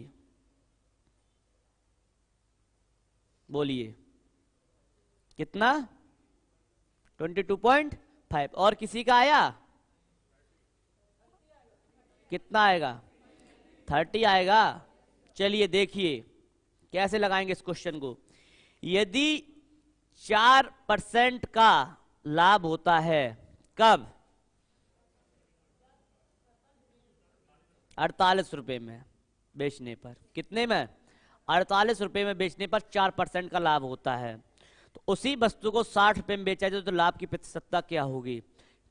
बोलिए कितना? 22.5। और किसी का आया? कितना आएगा? 30 आएगा। चलिए देखिए कैसे लगाएंगे इस क्वेश्चन को। यदि 4% का लाभ होता है, कब? 48 रुपए में बेचने पर। कितने में? 48 रुपए में बेचने पर 4% का लाभ होता है। तो उसी वस्तु को 60 रुपए में बेचा जाए तो लाभ की प्रतिशतता क्या होगी?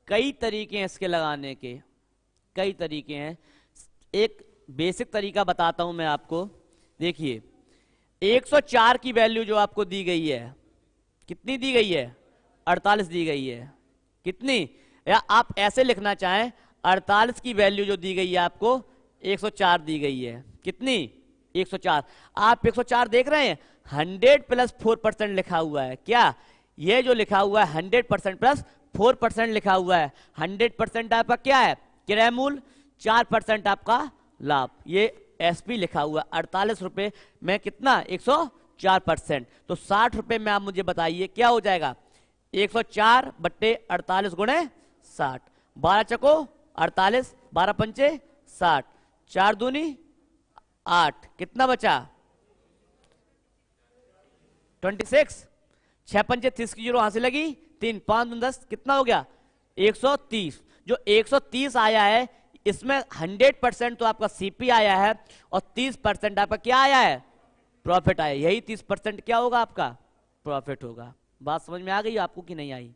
कई तरीके हैं इसके लगाने के, कई तरीके हैं। एक बेसिक तरीका बताता हूं मैं आपको। देखिए 104 की वैल्यू जो आपको दी गई है, कितनी दी गई है? 48 दी गई है। कितनी? या आप ऐसे लिखना चाहें 48 की वैल्यू जो दी गई है आपको 104 दी गई है। कितनी? 104। आप 104 देख रहे हैं, 100 प्लस 4% लिखा हुआ है। क्या ये जो लिखा हुआ है 100% प्लस 4% लिखा हुआ है। 100% आपका क्या है? किराया मूल, 4% आपका लाभ। ये एसपी लिखा हुआ 48 रुपए में कितना? 104%। तो 60 रुपए में आप मुझे बताइए क्या हो जाएगा? 104 बट्टे 48 गुणे 60। 12 चको 48, 12 पंचे 60, 4 दूनी 8, कितना बचा? 26। 6 पंचे 30 की जीरो वहां से लगी, 3 5 दूनी 10, कितना हो गया? 130। जो 130 आया है इसमें 100% तो आपका सीपी आया है और 30% आपका क्या आया है? प्रॉफिट आया। यही 30% क्या होगा? आपका प्रॉफिट होगा। बात समझ में आ गई आपको कि नहीं आई?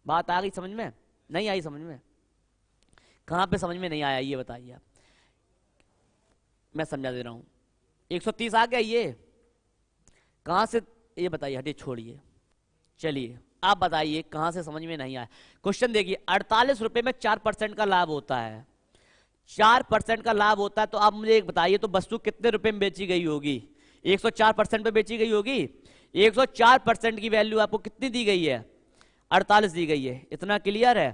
बात आ गई समझ में? नहीं आई समझ में? कहां पे समझ में नहीं आया ये बताइए आप, मैं समझा दे रहा हूं। 130 आ गया, ये कहां से? ये बताइए, हटिए छोड़िए, चलिए आप बताइए कहां से समझ में नहीं आया। क्वेश्चन देखिए, 48 रुपए में 4% का लाभ होता है। 4% का लाभ होता है तो आप मुझे एक बताइए, तो वस्तु कितने रुपए में बेची गई होगी? 104% पे बेची गई होगी। 104% की वैल्यू आपको कितनी दी गई है? 48 दी गई है। इतना क्लियर है?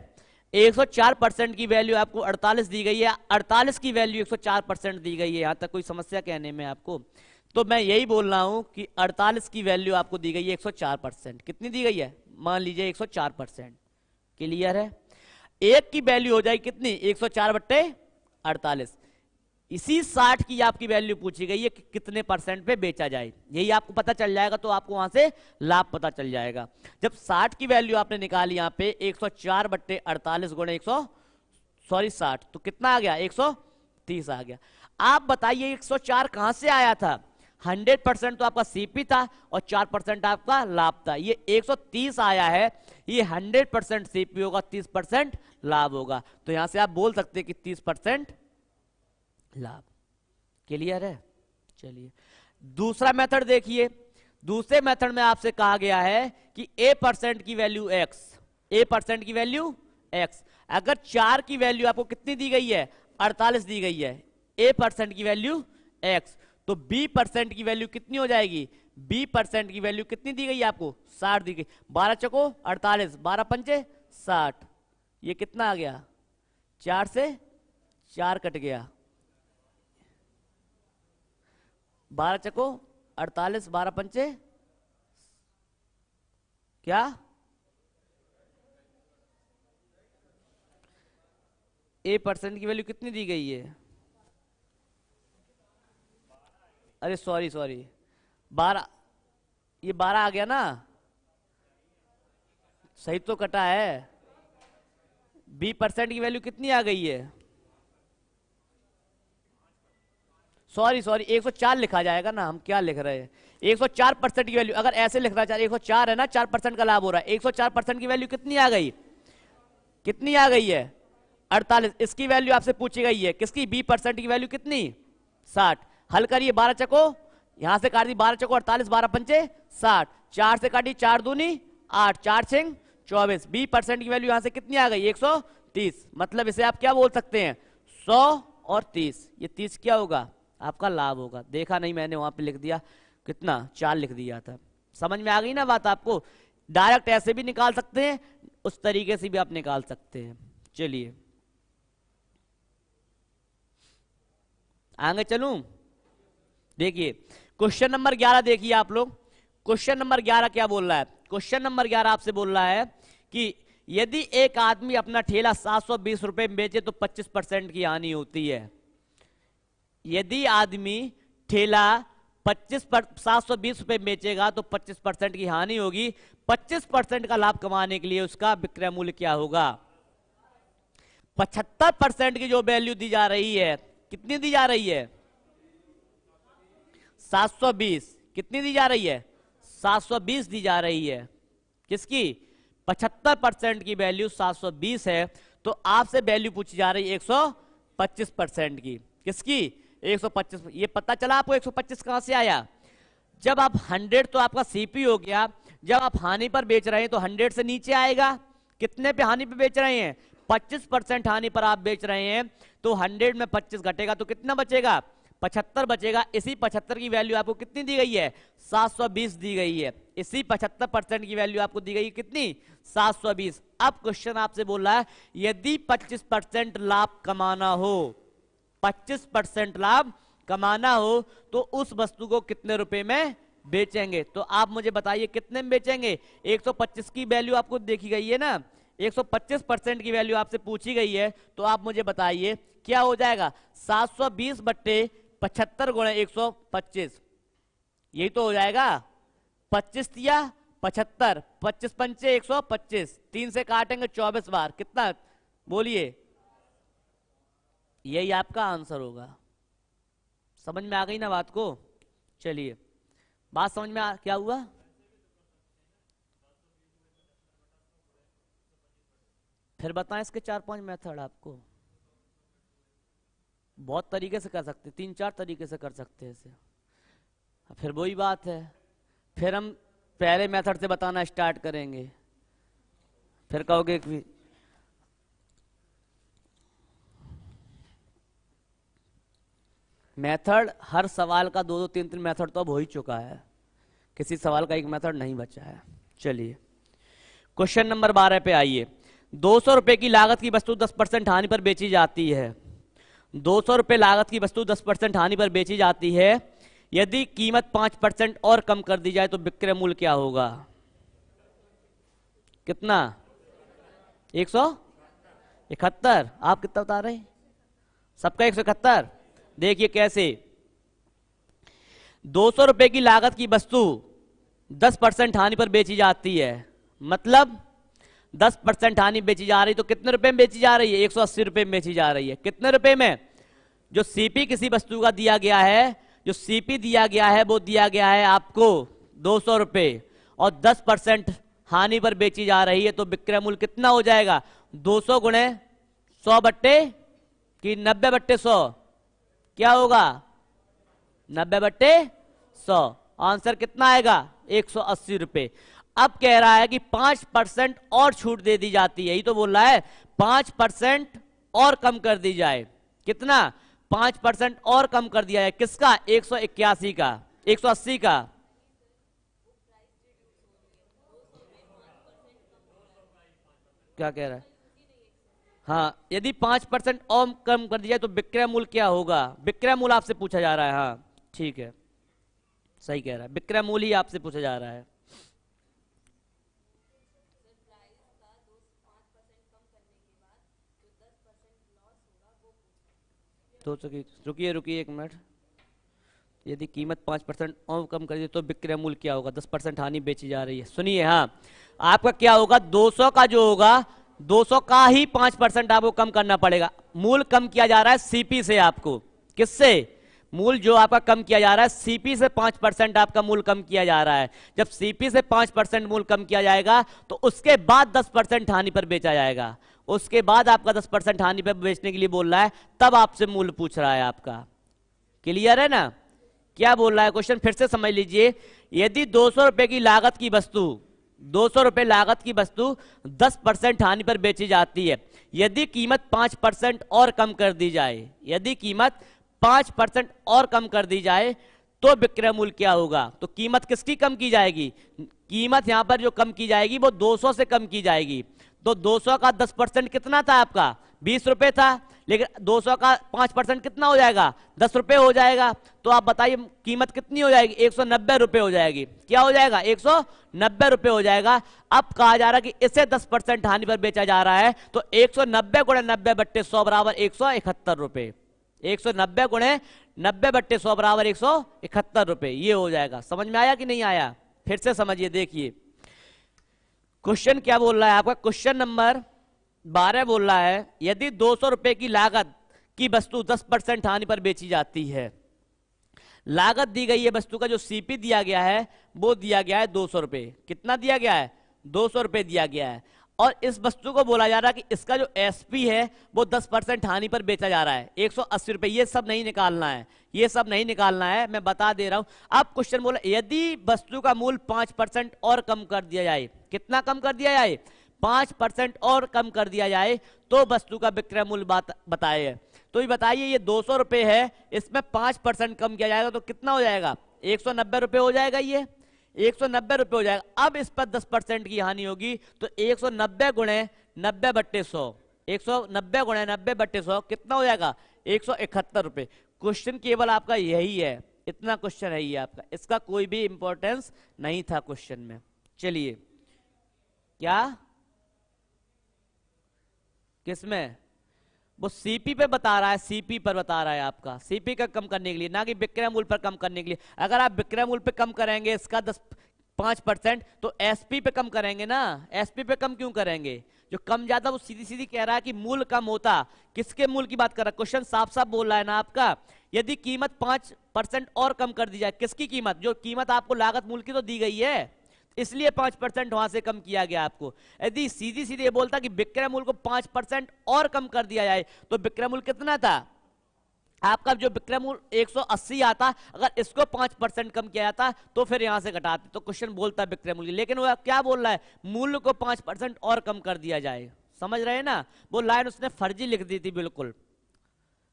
104% की वैल्यू आपको 48 दी गई है, 48 की वैल्यू 104% दी गई है। यहां तक कोई समस्या कहने में आपको? तो मैं यही बोल रहा हूं कि 48 की वैल्यू आपको दी गई है 104%। कितनी दी गई है? मान लीजिए 104%। क्लियर है? एक की वैल्यू हो जाएगी कितनी? 104 बट्टे 48। इसी 60 की आपकी वैल्यू पूछी गई है कि कितने परसेंट पे बेचा जाए। यही आपको पता चल जाएगा तो आपको वहां से लाभ पता चल जाएगा। जब 60 की वैल्यू आपने निकाली यहां पे 104 बट्टे 48 गुणे 60, तो कितना आ गया? 130 आ गया। आप बताइए 104 कहां से आया था? 100% तो आपका सीपी था और 4% आपका लाभ था। ये 130 आया है, ये 100% सीपी होगा, 30% लाभ होगा। तो यहां से आप बोल सकते हैं कि 30% लाभ। क्लियर है? चलिए दूसरा मेथड देखिए। दूसरे मेथड में आपसे कहा गया है कि A% की वैल्यू x, A% की वैल्यू x। अगर 4 की वैल्यू आपको कितनी दी गई है? 48 दी गई है। A% की वैल्यू x, तो B% की वैल्यू कितनी हो जाएगी? B% की वैल्यू कितनी दी गई है आपको? 60 दी गई। 12 चको 48, 12 पंचे 60, ये कितना आ गया? 4 से 4 कट गया। 12 चको 48, 12 पंचे क्या? A% की वैल्यू कितनी दी गई है? अरे सॉरी 12, ये 12 आ गया ना? सही तो कटा है। B% की वैल्यू कितनी आ गई है? सॉरी 104 लिखा जाएगा ना, हम क्या लिख रहे हैं? 104% की वैल्यू अगर ऐसे लिखना चाह रहे, 104 है ना, 4% का लाभ हो रहा है। 104% की वैल्यू कितनी आ गई? कितनी आ गई है? 48। इसकी वैल्यू आपसे पूछी गई है, किसकी? B% की वैल्यू कितनी? 60। हल करिए, 12 चको यहां से काट दी, 12 चको 48, 12 पंचे 60, 4 से काटी 4 दूनी 8, 4 छिंग 24। B% की वैल्यू यहां से कितनी आ गई? 130। मतलब इसे आप क्या बोल सकते हैं? 100 और 30। ये 30 क्या होगा? आपका लाभ होगा। देखा नहीं मैंने वहां पे लिख दिया, कितना? 4 लिख दिया था। समझ में आ गई ना बात आपको? डायरेक्ट ऐसे भी निकाल सकते हैं, उस तरीके से भी आप निकाल सकते हैं। चलिए आगे चलूं। देखिए क्वेश्चन नंबर 11 देखिए आप लोग। क्वेश्चन नंबर 11 क्या बोल रहा है? क्वेश्चन नंबर 11 आपसे बोल रहा है कि यदि एक आदमी अपना ठेला 720 रुपए में बेचे तो 25% की हानि होती है। यदि आदमी ठेला 720 रुपए बेचेगा तो 25% की हानि होगी। 25% का लाभ कमाने के लिए उसका विक्रय मूल्य क्या होगा? 75% की जो वैल्यू दी जा रही है, कितनी दी जा रही है? 720। कितनी दी जा रही है? 720 दी जा रही है। किसकी? 75% की वैल्यू 720 है, तो आपसे वैल्यू पूछी जा रही है 125% की। किसकी? 125। ये पता चला आपको 125 कहां से आया? जब आप 100 तो आपका सीपी हो गया, जब आप हानि पर बेच रहे हैं तो 100 से नीचे आएगा। कितने पे हानि पे बेच रहे हैं? 25% हानि पर आप बेच रहे हैं, तो 100 में 25 घटेगा तो कितना बचेगा? 75 बचेगा। इसी 75 की वैल्यू आपको कितनी दी गई है? 720 दी गई है। इसी 75% की वैल्यू आपको दी गई है कितनी? 720। अब क्वेश्चन आपसे बोल रहा है यदि 25% लाभ कमाना हो, 25% लाभ कमाना हो तो उस वस्तु को कितने रुपए में बेचेंगे? तो आप मुझे बताइए कितने में बेचेंगे? 125 की वैल्यू आपको देखी गई है ना, 125% की वैल्यू आपसे पूछी गई है, तो आप मुझे बताइए क्या हो जाएगा? 720 बट्टे 75 गुणे 125, यही तो हो जाएगा। 25 दिया 75, 25 पंचे 125, 3 से काटेंगे 24 बार, कितना बोलिए? यही आपका आंसर होगा। समझ में आ गई ना बात को? चलिए, बात समझ में क्या हुआ? फिर बताएं इसके 4-5 मेथड आपको। बहुत तरीके से कर सकते, 3-4 तरीके से कर सकते हैं इसे। फिर वही बात है, फिर हम पहले मेथड से बताना स्टार्ट करेंगे, फिर कहोगे कि मेथड, हर सवाल का 2-2, 3-3 मेथड तो अब हो ही चुका है, किसी सवाल का एक मेथड नहीं बचा है। चलिए क्वेश्चन नंबर 12 पे आइए। 200 रुपए की लागत की वस्तु 10% हानि पर बेची जाती है। 200 रुपए लागत की वस्तु 10% हानि पर बेची जाती है। यदि कीमत 5% और कम कर दी जाए तो विक्रय मूल्य क्या होगा? कितना? 171। आप कितना बता रहे हैं? सबका 171। देखिए कैसे, 200 रुपए की लागत की वस्तु 10% हानि पर बेची जाती है, मतलब 10% हानि बेची जा रही, तो कितने रुपए में बेची जा रही है? 180 रुपए में बेची जा रही है। कितने रुपए में? जो सीपी किसी वस्तु का दिया गया है, जो सीपी दिया गया है वो दिया गया है आपको 200 रुपए, और 10% हानि पर बेची जा रही है, तो विक्रय मूल्य कितना हो जाएगा? 200 गुणे 100 बट्टे कि 90 बट्टे 100, क्या होगा? 90 बट्टे 100। आंसर कितना आएगा? 180 रुपए। अब कह रहा है कि 5% और छूट दे दी जाती है, यही तो बोल रहा है 5% और कम कर दी जाए। कितना? 5% और कम कर दिया है। किसका? 181 का, 180 का। क्या कह रहा है? हाँ, यदि 5% और कम कर दिया तो विक्रय मूल्य क्या होगा? विक्रय मूल्य आपसे पूछा जा रहा है। हाँ ठीक है, सही कह रहा है, विक्रय मूल्य ही आपसे पूछा जा रहा है। तो रुकिए रुकिए 1 मिनट। यदि कीमत 5% और कम कर दी तो विक्रय मूल्य क्या होगा? 10% हानि बेची जा रही है। सुनिए, हाँ आपका क्या होगा? 200 का जो होगा, 200 का ही 5% आपको कम करना पड़ेगा। मूल्य कम किया जा रहा है सीपी से आपको। किससे? मूल्य जो आपका कम किया जा रहा है सीपी से 5% आपका मूल्य कम किया जा रहा है। जब सीपी से 5% मूल्य कम किया जाएगा तो उसके बाद 10% हानि पर बेचा जाएगा। उसके बाद आपका 10% हानि पर बेचने के लिए बोल रहा है, तब आपसे मूल्य पूछ रहा है आपका। क्लियर है ना? क्या बोल रहा है क्वेश्चन? फिर से समझ लीजिए। यदि 200 रुपए की लागत की वस्तु, 200 रुपए लागत की वस्तु 10% हानि पर बेची जाती है, यदि कीमत 5% और कम कर दी जाए, यदि कीमत 5% और कम कर दी जाए तो विक्रय मूल्य क्या होगा? तो कीमत किसकी कम की जाएगी? कीमत यहां पर जो कम की जाएगी वो 200 से कम की जाएगी। तो 200 का 10% कितना था आपका? 20 रुपए था, लेकिन 200 का 5% कितना हो जाएगा? 10 रुपए हो जाएगा। तो आप बताइए कीमत कितनी हो जाएगी? 190 रुपए हो जाएगी। क्या हो जाएगा? 190 रुपए हो जाएगा। अब कहा जा रहा है कि इसे 10% हानि पर बेचा जा रहा है, तो 190 गुणे 90 बट्टे 100 बराबर 171 रुपए। 190 गुणे 90 बट्टे 100 बराबर 171 रुपए। ये हो जाएगा। समझ में आया कि नहीं आया? फिर से समझिए, देखिए क्वेश्चन क्या बोल रहा है आपका। क्वेश्चन नंबर 12 बोल रहा है यदि 200 रुपए की लागत की वस्तु 10% हानि पर बेची जाती है। लागत दी गई है वस्तु का, जो सीपी दिया गया है वो दिया गया है 200 रुपए। कितना दिया गया है? 200 रुपए दिया गया है। और इस वस्तु को बोला जा रहा है कि इसका जो एसपी है वो 10% हानि पर बेचा जा रहा है 180 रुपए। ये सब नहीं निकालना है, ये सब नहीं निकालना है, मैं बता दे रहा हूं। अब क्वेश्चन बोला यदि वस्तु का मूल्य 5% और कम कर दिया जाए, कितना कम कर दिया जाए, 5% और कम कर दिया जाए तो वस्तु का विक्रय मूल्य बताए। तो ये बताइए ये 200 रुपए है, इसमें 5% कम किया जाएगा तो कितना हो जाएगा, 190 रुपए हो जाएगा, ये 190 रुपए हो जाएगा। अब इस पर 10% की हानि होगी तो 190 गुणे 90 बट्टे 100, 190 गुणे 90 बट्टे 100 कितना हो जाएगा, 171 रुपए। क्वेश्चन केवल आपका यही है, इतना क्वेश्चन है ये आपका, इसका कोई भी इंपॉर्टेंस नहीं था क्वेश्चन में। चलिए क्या किसमें, वो सीपी पे बता रहा है, सीपी पर बता रहा है आपका, सीपी का कम करने के लिए, ना कि विक्रय मूल्य पर कम करने के लिए। अगर आप विक्रय मूल्य पे कम करेंगे इसका 5% तो एसपी पे कम करेंगे ना, एसपी पे कम क्यों करेंगे, जो कम ज्यादा वो सीधी सीधी कह रहा है कि मूल्य कम होता, किसके मूल्य की बात कर रहा है, क्वेश्चन साफ साफ बोल रहा है ना आपका, यदि कीमत 5% और कम कर दी जाए, किसकी कीमत, जो कीमत आपको लागत मूल्य की तो दी गई है, इसलिए 5% वहां से कम किया गया आपको। यदि सीधी सीधी ये बोलता कि विक्रय मूल्य को 5% और कम कर दिया जाए तो विक्रय मूल्य कितना था आपका, जो विक्रय मूल्य 180 आता, अगर इसको 5% कम किया जाता तो फिर यहां से घटाते तो क्वेश्चन बोलता विक्रय मूल्य, लेकिन वो क्या बोल रहा है, मूल्य को 5% और कम कर दिया जाए। समझ रहे हैं ना, वो लाइन उसने फर्जी लिख दी थी, बिल्कुल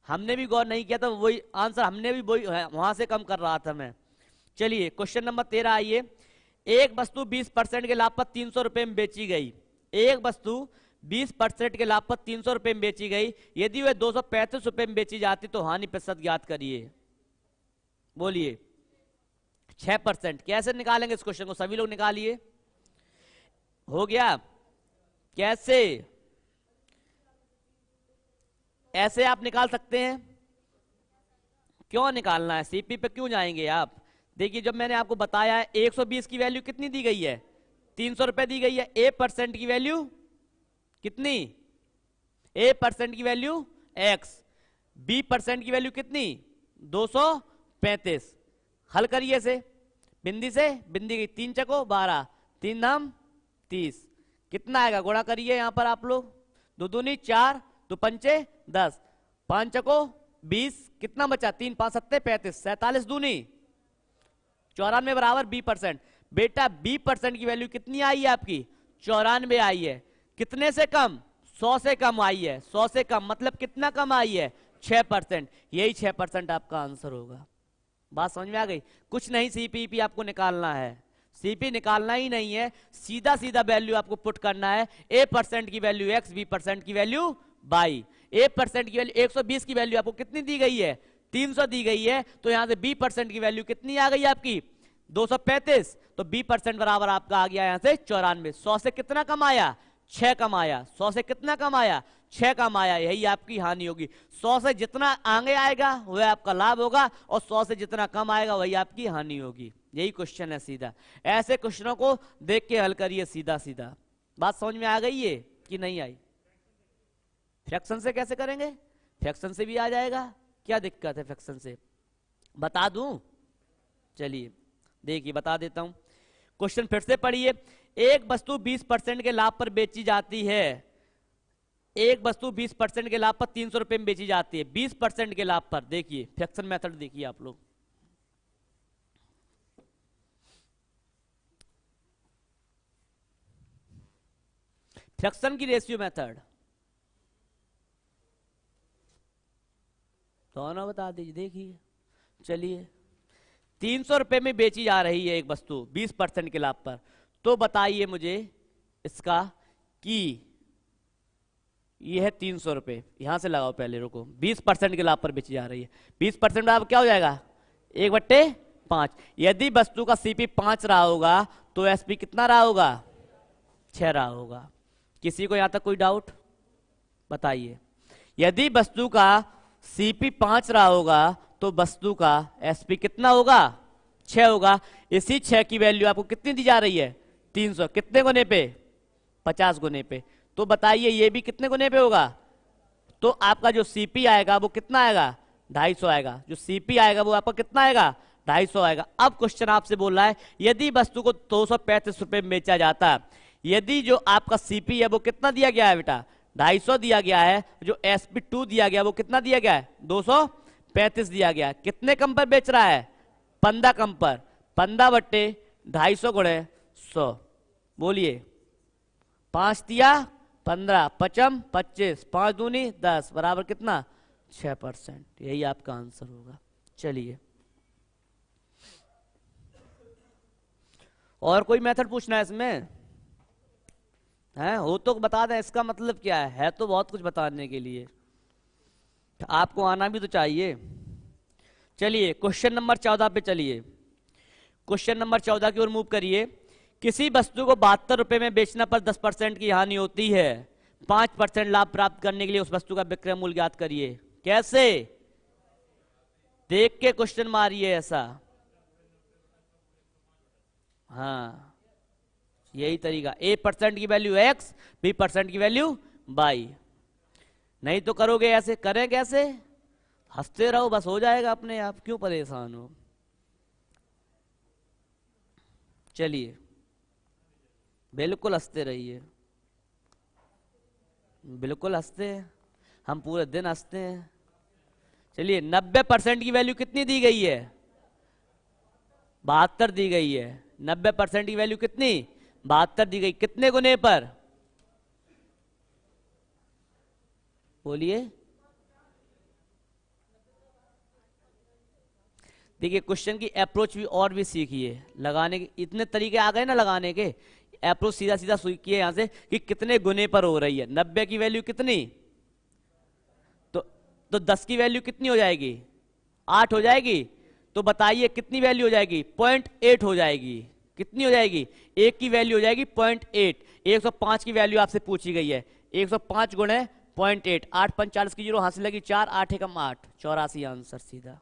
हमने भी गौर नहीं किया था, वही आंसर हमने भी वही वहां से कम कर रहा था मैं। चलिए क्वेश्चन नंबर 13 आइए। एक वस्तु 20% के लाभ पर 300 रुपए में बेची गई, एक वस्तु 20% के लाभ पर 300 रुपए में बेची गई, यदि वह 235 रुपए में बेची जाती तो हानि प्रतिशत ज्ञात करिए। बोलिए 6%। कैसे निकालेंगे इस क्वेश्चन को, सभी लोग निकालिए, हो गया कैसे, ऐसे आप निकाल सकते हैं, क्यों निकालना है, सीपी पे क्यों जाएंगे आप। देखिए जब मैंने आपको बताया है 120 की वैल्यू कितनी दी गई है, 300 रुपए दी गई है, A% की वैल्यू कितनी, A% की वैल्यू x, B% की वैल्यू कितनी 235। हल करिए से, बिंदी से बिंदी की 3 चको 12, 3 नाम 30, कितना आएगा, गुणा करिए यहां पर आप लोग, 2 दूनी 4, 2 पंचे 10, 5 चको 20, कितना बचा 3 5 7 35, 47 दूनी 94 बराबर B%। बेटा B% की वैल्यू कितनी आई है आपकी, 94 आई है, कितने से कम, 100 से कम आई है, 100 से कम मतलब कितना कम आई है, 6%, यही 6% आपका आंसर होगा। बात समझ में आ गई, कुछ नहीं सीपीपी आपको निकालना है, सीपी निकालना ही नहीं है, सीधा सीधा वैल्यू आपको पुट करना है, A% की वैल्यू x, B% की वैल्यू y। A% की वैल्यू 120 की वैल्यू आपको कितनी दी गई है, 300 दी गई है, तो यहां से B% की वैल्यू कितनी आ गई आपकी 235, तो B% बराबर आपका आ गया यहां से 94। 100 से कितना कम आया, 6 कम आया, 100 से कितना कम आया, 6 कम आया, यही आपकी हानि होगी। 100 से जितना आगे आएगा वह आपका लाभ होगा, और 100 से जितना कम आएगा वही आपकी हानि होगी। यही क्वेश्चन है सीधा, ऐसे क्वेश्चनों को देख के हल करिए सीधा सीधा। बात समझ में आ गई है कि नहीं आई। फ्रैक्शन से कैसे करेंगे, फ्रैक्शन से भी आ जाएगा, क्या दिक्कत है फ्रैक्शन से, बता दूं, चलिए देखिए बता देता हूं। क्वेश्चन फिर से पढ़िए। एक वस्तु 20% के लाभ पर बेची जाती है, एक वस्तु 20% के लाभ पर 300 रुपए में बेची जाती है, 20% के लाभ पर। देखिए फ्रैक्शन मेथड देखिए आप लोग, फ्रैक्शन की रेशियो मेथड दोनों बता दीजिए। देखिए चलिए 300 रुपए में बेची जा रही है एक वस्तु 20% के लाभ पर, तो बताइए मुझे इसका कि ये है 300 रुपए, यहां से लगाओ पहले, रुको, 20% के लाभ पर बेची जा रही है, 20% लाभ क्या हो जाएगा 1/5। यदि वस्तु का सीपी 5 रहा होगा तो एसपी कितना रहा होगा, 6 रहा होगा। किसी को यहां तक कोई डाउट बताइए। यदि वस्तु का सीपी 5 रहा होगा तो वस्तु का एसपी कितना होगा, 6 होगा। इसी 6 की वैल्यू आपको कितनी दी जा रही है, 300, कितने गुने पे, 50 गुने पे। तो बताइए ये भी कितने गुने पे होगा, तो आपका जो सीपी आएगा वो कितना आएगा, 250 आएगा। जो सीपी आएगा वो आपका कितना आएगा, 250 आएगा। अब क्वेश्चन आपसे बोल रहा है यदि वस्तु को 235 रुपए में बेचा जाता, यदि जो आपका सीपी है वो कितना दिया गया है बेटा, 250 दिया गया है, जो sp2 दिया गया वो कितना दिया गया है, 235 दिया गया है। कितने कम पर बेच रहा है, 15 कम पर, 15 बट्टे 250 गुणे 100, बोलिए 5 दिया 15, पचम 25, 5 दूनी 10 बराबर कितना, 6%। यही आपका आंसर होगा। चलिए और कोई मेथड पूछना है इसमें, है हो तो बता दें, इसका मतलब क्या है तो बहुत कुछ बताने के लिए, आपको आना भी तो चाहिए। चलिए क्वेश्चन नंबर 14 पे चलिए, क्वेश्चन नंबर 14 की ओर मूव करिए। किसी वस्तु को 72 रुपए में बेचने पर 10% की हानि होती है, 5% लाभ प्राप्त करने के लिए उस वस्तु का विक्रय मूल्य ज्ञात करिए। कैसे, देख के क्वेश्चन मारिए ऐसा, हाँ यही तरीका, A% की वैल्यू x, B% की वैल्यू y। नहीं तो करोगे ऐसे, करें कैसे, हंसते रहो बस हो जाएगा अपने आप, क्यों परेशान हो। चलिए बिल्कुल हंसते रहिए, बिल्कुल हंसते हैं, हम पूरे दिन हंसते हैं। चलिए 90% की वैल्यू कितनी दी गई है, 72 दी गई है। 90% की वैल्यू कितनी, 72 दी गई, कितने गुने पर, बोलिए। देखिए क्वेश्चन की अप्रोच भी और भी सीखिए, लगाने के इतने तरीके आ गए ना लगाने के, अप्रोच सीधा सीधा सीखिए यहां से कि कितने गुने पर हो रही है। 90 की वैल्यू कितनी, तो 10 की वैल्यू कितनी हो जाएगी, 8 हो जाएगी। तो बताइए कितनी वैल्यू हो जाएगी, 0.8 हो जाएगी। कितनी हो जाएगी, एक की वैल्यू हो जाएगी 0.8। 105 की वैल्यू आपसे पूछी गई है, 105 गुणे 0.8, 8 5 40 की जीरो हाथ से लगी 4, 8 एकम 8, 84 आंसर सीधा।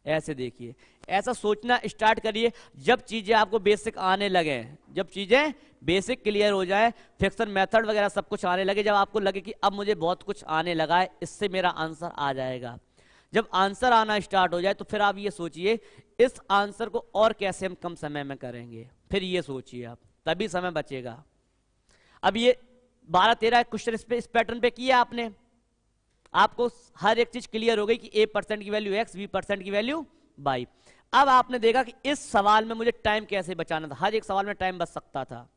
ऐसे देखिए, ऐसा सोचना स्टार्ट करिए जब चीजें आपको बेसिक आने लगे, जब चीजें बेसिक क्लियर हो जाए, फ्रैक्शन मेथड वगैरह सब कुछ आने लगे, जब आपको लगे कि अब मुझे बहुत कुछ आने लगा है, इससे मेरा आंसर आ जाएगा। जब आंसर आना स्टार्ट हो जाए तो फिर आप ये सोचिए इस आंसर को और कैसे हम कम समय में करेंगे, फिर ये सोचिए आप, तभी समय बचेगा। अब ये 12-13 क्वेश्चन इस पैटर्न पे किया आपने, आपको हर एक चीज क्लियर हो गई कि A% की वैल्यू x, B% की वैल्यू y। अब आपने देखा कि इस सवाल में मुझे टाइम कैसे बचाना था, हर एक सवाल में टाइम बच सकता था।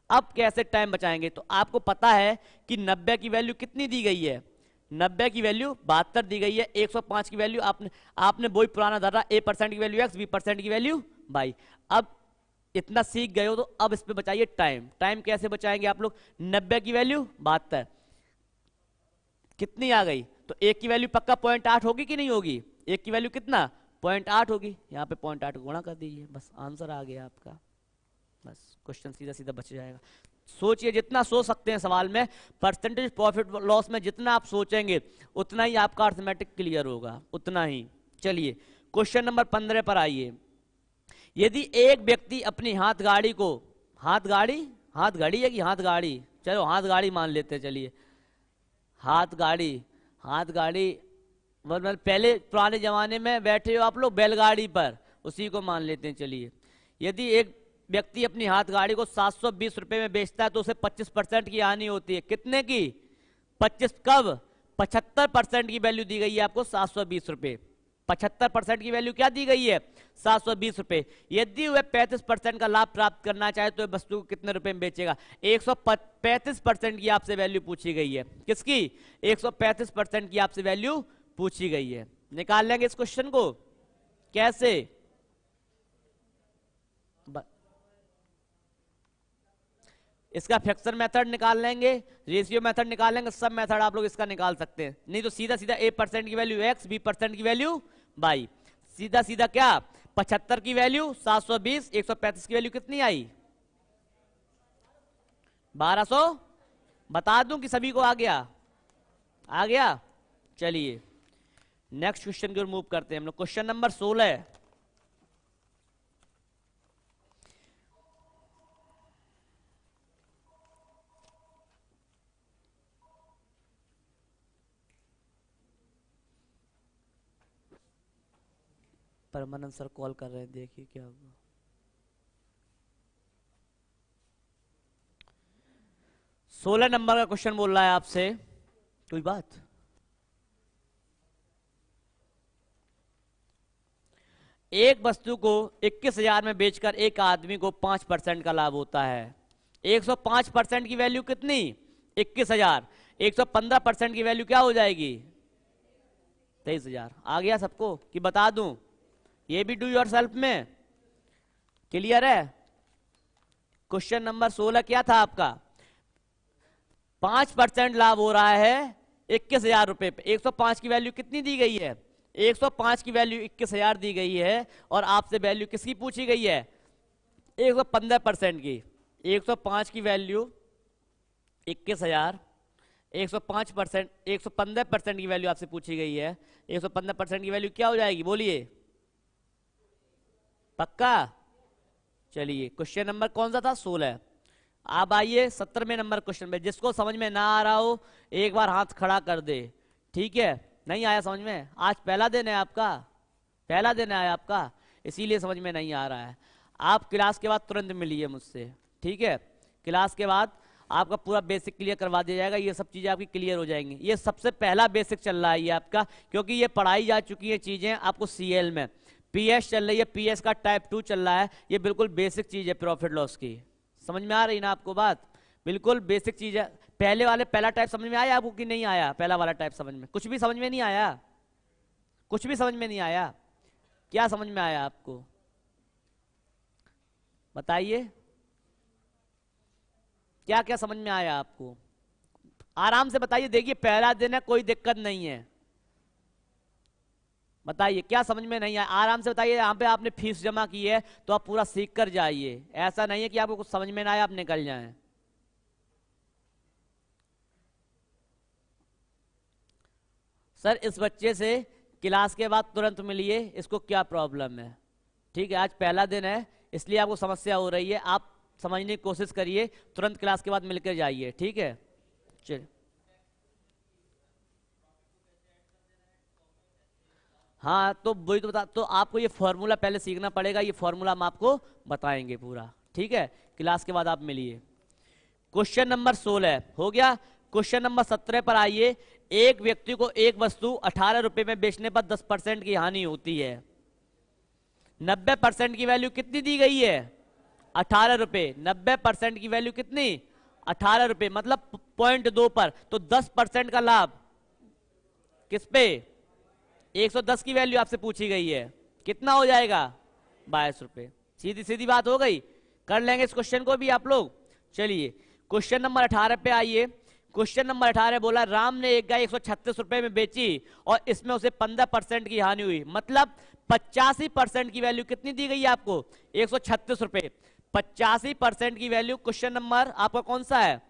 अब कैसे टाइम बचाएंगे, तो आपको पता है कि 90 की वैल्यू कितनी दी गई है, 90 की वैल्यू 72 दी गई है, 105 की वैल्यू आपने वही पुराना धरा, A% की वैल्यू x, B% की वैल्यू y। अब इतना सीख गए हो तो अब इस पे बचाइए टाइम। टाइम कैसे बचाएंगे आप लोग, 90 की वैल्यू 72 कितनी आ गई, तो एक की वैल्यू पक्का 0.8 होगी कि नहीं होगी, एक की वैल्यू कितना 0.8 होगी, यहाँ पे 0.8 गुणा कर दीजिए, बस आंसर आ गया आपका। बस क्वेश्चन सीधा सीधा बच जाएगा। सोचिए जितना सोच सकते हैं सवाल में, परसेंटेज प्रॉफिट लॉस में जितना आप सोचेंगे उतना ही आपका अर्थमेटिक क्लियर होगा, उतना ही। चलिए क्वेश्चन नंबर 15 पर आइए। यदि एक व्यक्ति अपनी हाथ गाड़ी को, हाथ गाड़ी, हाथ घड़ी है कि हाथ गाड़ी, चलो हाथ गाड़ी मान लेते हैं, चलिए हाथ गाड़ी, हाथ गाड़ी मतलब पहले पुराने जमाने में बैठे हो आप लोग बैलगाड़ी पर, उसी को मान लेते हैं। चलिए यदि एक व्यक्ति अपनी हाथ गाड़ी को 720 रुपए में बेचता है तो उसे 25% की हानि होती है, कितने की, 25, कब, 75% की वैल्यू दी गई है आपको 720 रुपए, 75% की वैल्यू क्या दी गई है, 720 रुपए। यदि वह 35% का लाभ प्राप्त करना चाहे तो वस्तु को कितने रुपए में बेचेगा, 135% की आपसे वैल्यू पूछी गई है, किसकी, 135% की आपसे वैल्यू पूछी गई है। निकाल लेंगे इस क्वेश्चन को कैसे, इसका फ्रैक्शन मेथड निकाल लेंगे, रेशियो मेथड निकाल लेंगे, सब मेथड आप लोग इसका निकाल सकते हैं। नहीं तो सीधा सीधा A% की वैल्यू x, B% की वैल्यू y, सीधा सीधा क्या, 75 की वैल्यू 720, 135 की वैल्यू कितनी आई, 1200, बता दूं कि सभी को आ गया, आ गया। चलिए नेक्स्ट क्वेश्चन की ओर मूव करते हैं हम लोग, क्वेश्चन नंबर 16। परमानंद सर कॉल कर रहे हैं, देखिए क्या हुआ। 16 नंबर का क्वेश्चन बोल रहा है आपसे, कोई बात। एक वस्तु को 21,000 में बेचकर एक आदमी को 5% का लाभ होता है। 105% की वैल्यू कितनी? 21,000। 115% की वैल्यू क्या हो जाएगी? 23,000। आ गया सबको कि बता दूं? ये भी डू योर सेल्फ में क्लियर है। क्वेश्चन नंबर 16 क्या था आपका? 5% लाभ हो रहा है 21,000 रुपए पे। 105 की वैल्यू कितनी दी गई है? 105 की वैल्यू 21,000 दी गई है और आपसे वैल्यू किसकी पूछी गई है? 115% की। 105 की वैल्यू 21,000, 105%, 115% की वैल्यू आपसे पूछी गई है। 115% की वैल्यू क्या हो जाएगी? बोलिए, पक्का? चलिए, क्वेश्चन नंबर कौन सा था? 16। अब आइए 17वें नंबर क्वेश्चन पे। जिसको समझ में ना आ रहा हो एक बार हाथ खड़ा कर दे, ठीक है? नहीं आया समझ में? आज पहला दिन है आपका, पहला दिन है आपका, इसीलिए समझ में नहीं आ रहा है। आप क्लास के बाद तुरंत मिलिए मुझसे, ठीक है? क्लास के बाद आपका पूरा बेसिक क्लियर करवा दिया जाएगा। ये सब चीजें आपकी क्लियर हो जाएंगी। ये सबसे पहला बेसिक चल रहा है ये आपका, क्योंकि ये पढ़ाई जा चुकी है चीजें आपको सीएल में। पीएस चल रही है, पीएस का टाइप 2 चल रहा है। ये बिल्कुल बेसिक चीज है प्रॉफिट लॉस की। समझ में आ रही ना आपको बात? बिल्कुल बेसिक चीज है। पहले वाले पहला टाइप समझ में आया आपको कि नहीं आया? पहला वाला टाइप समझ में? कुछ भी समझ में नहीं आया? कुछ भी समझ में नहीं आया? क्या समझ में आया आपको? बताइए, क्या क्या समझ में आया आपको? आराम से बताइए। देखिए पहला दिन है, कोई दिक्कत नहीं है। बताइए क्या समझ में नहीं आया? आराम से बताइए। यहाँ पे आपने फीस जमा की है तो आप पूरा सीख कर जाइए। ऐसा नहीं है कि आपको कुछ समझ में ना आया आप निकल जाएं। सर इस बच्चे से क्लास के बाद तुरंत मिलिए, इसको क्या प्रॉब्लम है? ठीक है, आज पहला दिन है इसलिए आपको समस्या हो रही है। आप समझने की कोशिश करिए, तुरंत क्लास के बाद मिलकर जाइए, ठीक है? चलिए, हाँ तो वही तो बता, तो आपको ये फॉर्मूला पहले सीखना पड़ेगा। ये फॉर्मूला हम आपको बताएंगे पूरा, ठीक है? क्लास के बाद आप मिलिए। क्वेश्चन नंबर 16 हो गया। क्वेश्चन नंबर 17 पर आइए। एक व्यक्ति को एक वस्तु 18 रुपए में बेचने पर 10% की हानि होती है। 90% की वैल्यू कितनी दी गई है? 18 रुपए। 90% की वैल्यू कितनी? 18 रुपए, मतलब 0.2 पर। तो 10% का लाभ किस पे? 110 की वैल्यू आपसे पूछी गई है, कितना हो जाएगा? 22 रुपए। सीधी सीधी बात हो गई। कर लेंगे इस क्वेश्चन को भी आप लोग। चलिए क्वेश्चन नंबर 18 पे आइए। क्वेश्चन नंबर 18 बोला राम ने एक गाय 136 रुपए में बेची और इसमें उसे 15% की हानि हुई। मतलब 85% की वैल्यू कितनी दी गई है आपको? 136 रुपए। 85% की वैल्यू क्वेश्चन नंबर आपका कौन सा है?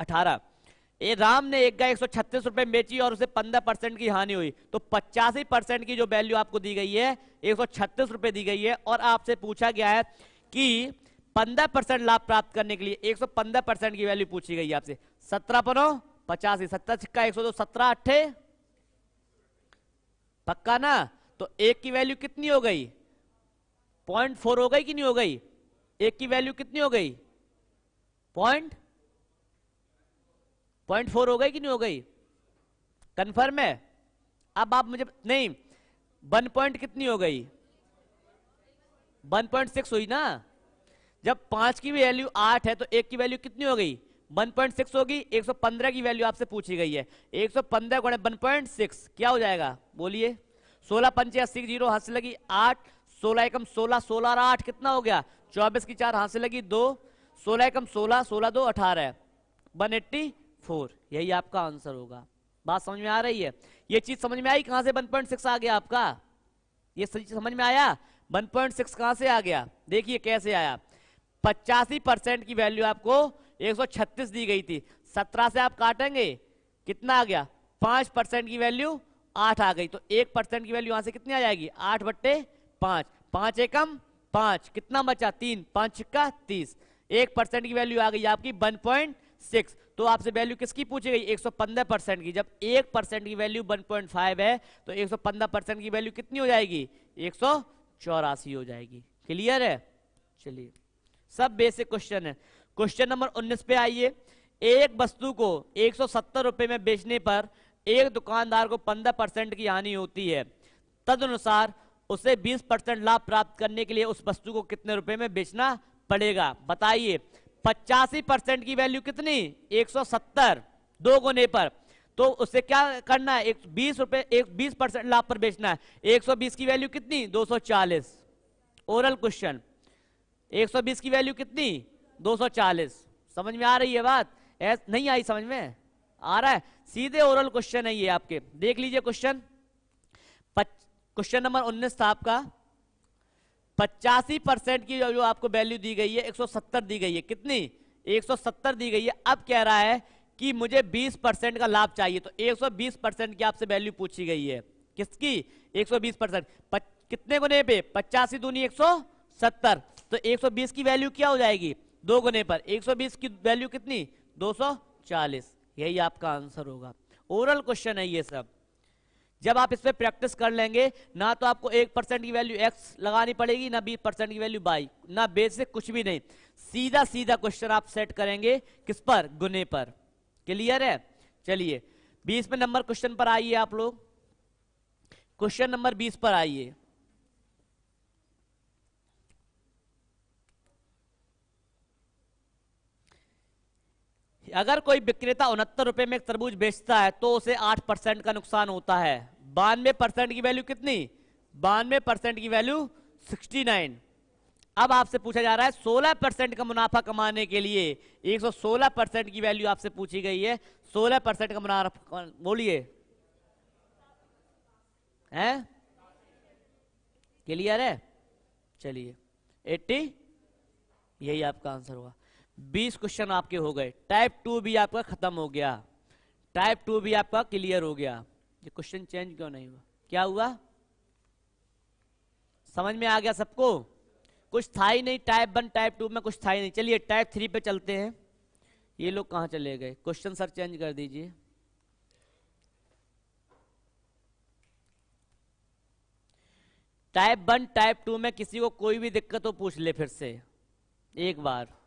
18। ये राम ने एक गाय 136 रुपए में बेची और उसे 15% की हानि हुई। तो 85% की जो वैल्यू आपको दी गई है 136 रुपए दी गई है और आपसे पूछा गया है कि 15% लाभ प्राप्त करने के लिए 115% की वैल्यू पूछी गई है आपसे। 17 पनो 85, 17 छिक्का 102, 17 अट्ठे, पक्का ना? तो एक की वैल्यू कितनी हो गई? 0.4 हो गई कि नहीं हो गई? एक की वैल्यू कितनी हो गई? 0.4 हो गई कि नहीं हो गई? कंफर्म है? अब आप मुझे नहीं, 1 पॉइंट कितनी हो गई? 1.6 हुई ना? जब 5 की वैल्यू 8 है तो एक की वैल्यू कितनी हो गई? 1.6 होगी। 115 की वैल्यू आपसे पूछी गई है। 115 गुणे 1.6 क्या हो जाएगा? बोलिए। 16 पंचे 80 जीरो, हाथ से लगी 8, 16 एकम 16, 16 और 8 कितना हो गया? 24 की 4, हाथ से लगी 2, 16 एकम 16, 16 2 18, 184। यही आपका आंसर होगा। बात समझ में आ रही है? ये चीज समझ में आई कहां से 1.6 आ गया आपका? ये समझ में आया? 1.6 कहां से आ गया? देखिए कैसे आया। 85% की वैल्यू आपको 136 दी गई थी। 17 से आप काटेंगे कितना आ गया? 5% की वैल्यू 8 आ गई। तो 1% की वैल्यू यहां से कितनी आ जाएगी? 8/5। 5 एकम 5, कितना बचा? 3, 5 छिक्का 30। 1% की वैल्यू आ गई आपकी 1.6। तो आपसे वैल्यू किसकी पूछी गई? 115% की। जब 1% की वैल्यू 1.5 है तो 115% की वैल्यू कितनी हो जाएगी? 184 हो जाएगी। क्लियर है? चलिए, सब बेसिक क्वेश्चन है। क्वेश्चन नंबर 19 पे आइए। एक वस्तु को 170 रुपए में बेचने पर एक दुकानदार को 15% की हानि होती है, तदनुसार उसे 20% लाभ प्राप्त करने के लिए उस वस्तु को कितने रुपए में बेचना पड़ेगा? बताइए। 85% की वैल्यू कितनी? 170, 2 गुने पर, तो उससे क्या करना है? 20% लाभ पर बेचना है। 120 की वैल्यू कितनी? 240। ओरल क्वेश्चन, 120 की वैल्यू कितनी? 240। समझ में आ रही है बात? नहीं आई समझ में? आ रहा है? सीधे ओरल क्वेश्चन है ये आपके, देख लीजिए क्वेश्चन। क्वेश्चन नंबर 19 था आपका। 85% की जो आपको वैल्यू दी गई है 170 दी गई है। कितनी? 170 दी गई है। अब कह रहा है कि मुझे 20% का लाभ चाहिए, तो 120% की आपसे वैल्यू पूछी गई है। किसकी? 120%। कितने गुने पे? 85 दूनी 170, तो 120 की वैल्यू क्या हो जाएगी? 2 गुने पर। 120 की वैल्यू कितनी? 240। यही आपका आंसर होगा। ओरल क्वेश्चन है ये सब। जब आप इस पे प्रैक्टिस कर लेंगे ना, तो आपको 1% की वैल्यू x लगानी पड़ेगी, ना 20% की वैल्यू y, ना बेसिक कुछ भी नहीं। सीधा सीधा क्वेश्चन आप सेट करेंगे किस पर? गुने पर। क्लियर है? चलिए 20 में नंबर क्वेश्चन पर आइए आप लोग। क्वेश्चन नंबर 20 पर आइए। अगर कोई विक्रेता 69 रुपए में एक तरबूज बेचता है तो उसे 8% का नुकसान होता है। 92% की वैल्यू कितनी? 92% की वैल्यू 69। अब आपसे पूछा जा रहा है 16% का मुनाफा कमाने के लिए 116% की वैल्यू आपसे पूछी गई है। 16% का मुनाफा बोलिए, हैं? क्लियर है? चलिए 80, यही आपका आंसर होगा। 20 क्वेश्चन आपके हो गए। टाइप 2 भी आपका खत्म हो गया। टाइप 2 भी आपका क्लियर हो गया। ये क्वेश्चन चेंज क्यों नहीं हुआ? क्या हुआ? समझ में आ गया सबको? कुछ था ही नहीं टाइप 1 टाइप 2 में, कुछ था ही नहीं। चलिए टाइप 3 पे चलते हैं। ये लोग कहां चले गए? क्वेश्चन सर चेंज कर दीजिए। टाइप 1 टाइप 2 में किसी को कोई भी दिक्कत हो पूछ ले फिर से एक बार।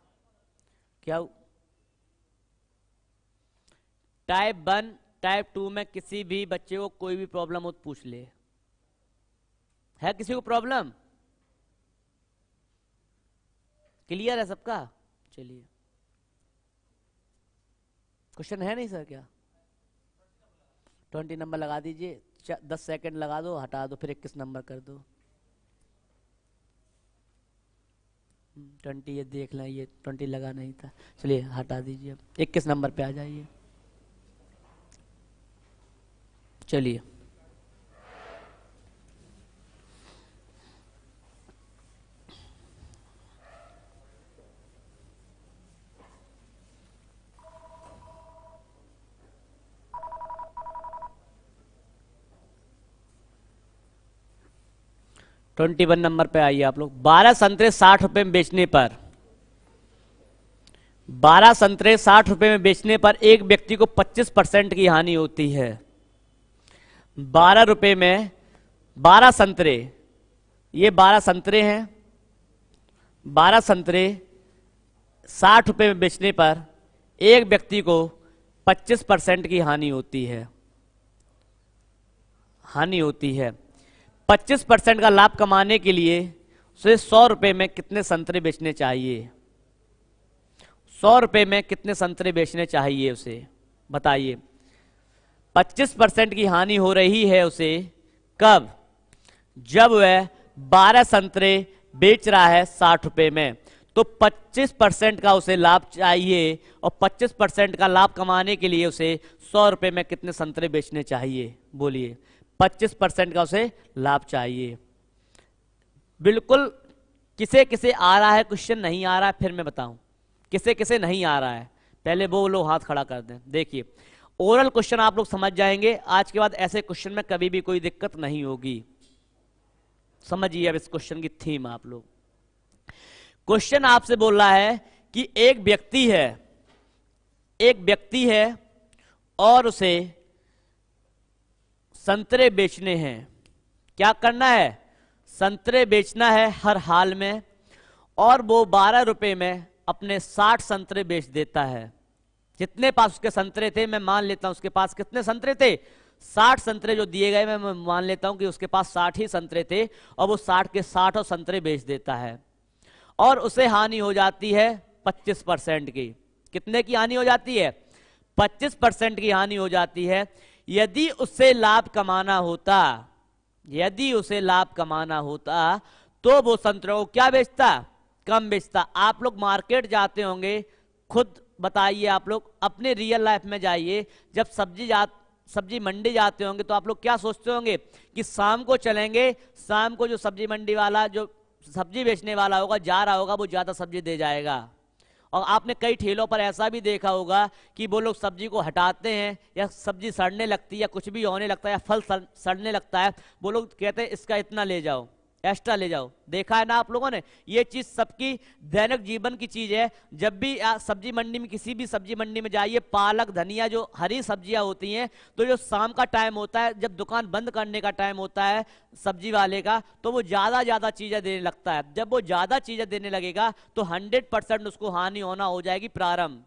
क्या? टाइप 1 टाइप 2 में किसी भी बच्चे को कोई भी प्रॉब्लम हो तो पूछ ले। है किसी को प्रॉब्लम? क्लियर है सबका? चलिए क्वेश्चन है नहीं सर क्या? 20 नंबर लगा दीजिए। 10 सेकंड लगा दो, हटा दो, फिर 21 नंबर कर दो। 20 ये देख लें, ये 20 लगा नहीं था। चलिए हटा दीजिए, 21 नंबर पे आ जाइए। चलिए ट्वेंटी 21 नंबर पे आइए आप लोग। 12 संतरे 60 रुपए में बेचने पर 12 संतरे 60 रुपए में बेचने पर एक व्यक्ति को 25% की हानि होती है। 12 रुपए में 12 संतरे, ये 12 संतरे हैं। 12 संतरे 60 रुपए में बेचने पर एक व्यक्ति को 25% की हानि होती है। 25% का लाभ कमाने के लिए उसे 100 रुपए में कितने संतरे बेचने चाहिए? 100 रुपए में कितने संतरे बेचने चाहिए उसे? बताइए। 25% की हानि हो रही है उसे कब? जब वह 12 संतरे बेच रहा है 60 रुपए में, तो 25% का उसे लाभ चाहिए, और 25% का लाभ कमाने के लिए उसे 100 रुपए में कितने संतरे बेचने चाहिए? बोलिए। 25% का उसे लाभ चाहिए। बिल्कुल किसे किसे आ रहा है क्वेश्चन? नहीं आ रहा है? फिर मैं बताऊं किसे किसे नहीं आ रहा है। पहले वो लोग हाथ खड़ा कर दें। देखिए ओरल क्वेश्चन आप लोग समझ जाएंगे, आज के बाद ऐसे क्वेश्चन में कभी भी कोई दिक्कत नहीं होगी। समझिए अब इस क्वेश्चन की थीम आप लोग। क्वेश्चन आपसे बोल रहा है कि एक व्यक्ति है और उसे संतरे बेचने हैं। क्या करना है? संतरे बेचना है हर हाल में, और वो 12 रुपए में अपने 60 संतरे बेच देता है। जितने पास उसके संतरे थे, मैं मान लेता हूं उसके पास कितने संतरे थे, 60 संतरे जो दिए गए, मैं मान लेता हूं कि उसके पास 60 ही संतरे थे, और वो 60 के 60 संतरे बेच देता है, और उसे हानि हो जाती है 25% की। कितने की हानि हो जाती है, 25% की हानि हो जाती है। यदि उससे लाभ कमाना होता, यदि उसे लाभ कमाना होता तो वो संतरों को क्या बेचता, कम बेचता। आप लोग मार्केट जाते होंगे, खुद बताइए, आप लोग अपने रियल लाइफ में जाइए, जब सब्जी मंडी जाते होंगे तो आप लोग क्या सोचते होंगे कि शाम को चलेंगे, शाम को जो सब्जी मंडी वाला, जो सब्जी बेचने वाला होगा, जा रहा होगा, वो ज्यादा सब्जी दे जाएगा। और आपने कई ठेलों पर ऐसा भी देखा होगा कि वो लोग सब्जी को हटाते हैं, या सब्जी सड़ने लगती है, या कुछ भी होने लगता है, या फल सड़ने लगता है, वो लोग कहते हैं इसका इतना ले जाओ, एक्स्ट्रा ले जाओ। देखा है ना आप लोगों ने, ये चीज सबकी दैनिक जीवन की चीज है। जब भी सब्जी मंडी में, किसी भी सब्जी मंडी में जाइए, पालक, धनिया, जो हरी सब्जियां होती हैं, तो जो शाम का टाइम होता है, जब दुकान बंद करने का टाइम होता है सब्जी वाले का, तो वो ज्यादा चीजें देने लगता है। जब वो ज्यादा चीजें देने लगेगा तो 100% उसको हानि होना हो जाएगी प्रारंभ।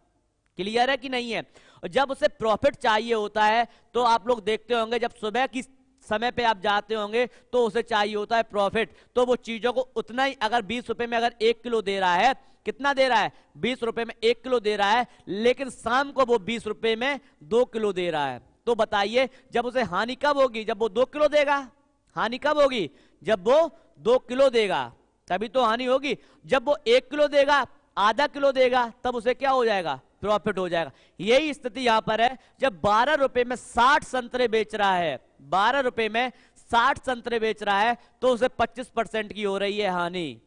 क्लियर है कि नहीं है। और जब उसे प्रॉफिट चाहिए होता है, तो आप लोग देखते होंगे जब सुबह की समय पे आप जाते होंगे तो उसे चाहिए होता है प्रॉफिट, तो वो चीजों को उतना ही, अगर 20 रुपए में अगर 1 किलो दे रहा है, कितना दे रहा है, 20 रुपए में 1 किलो दे रहा है, लेकिन शाम को वो 20 रुपए में 2 किलो दे रहा है। तो बताइए जब उसे हानि कब होगी, जब वो 2 किलो देगा। हानि कब होगी, जब वो 2 किलो देगा, तभी तो हानि होगी। जब वो 1 किलो देगा, आधा किलो देगा, तब उसे क्या हो जाएगा, प्रॉफिट हो जाएगा। यही स्थिति यहां पर है। जब 12 रुपए में 60 संतरे बेच रहा है, 12 रुपए में 60 संतरे बेच रहा है, तो उसे 25% की हो रही है हानि।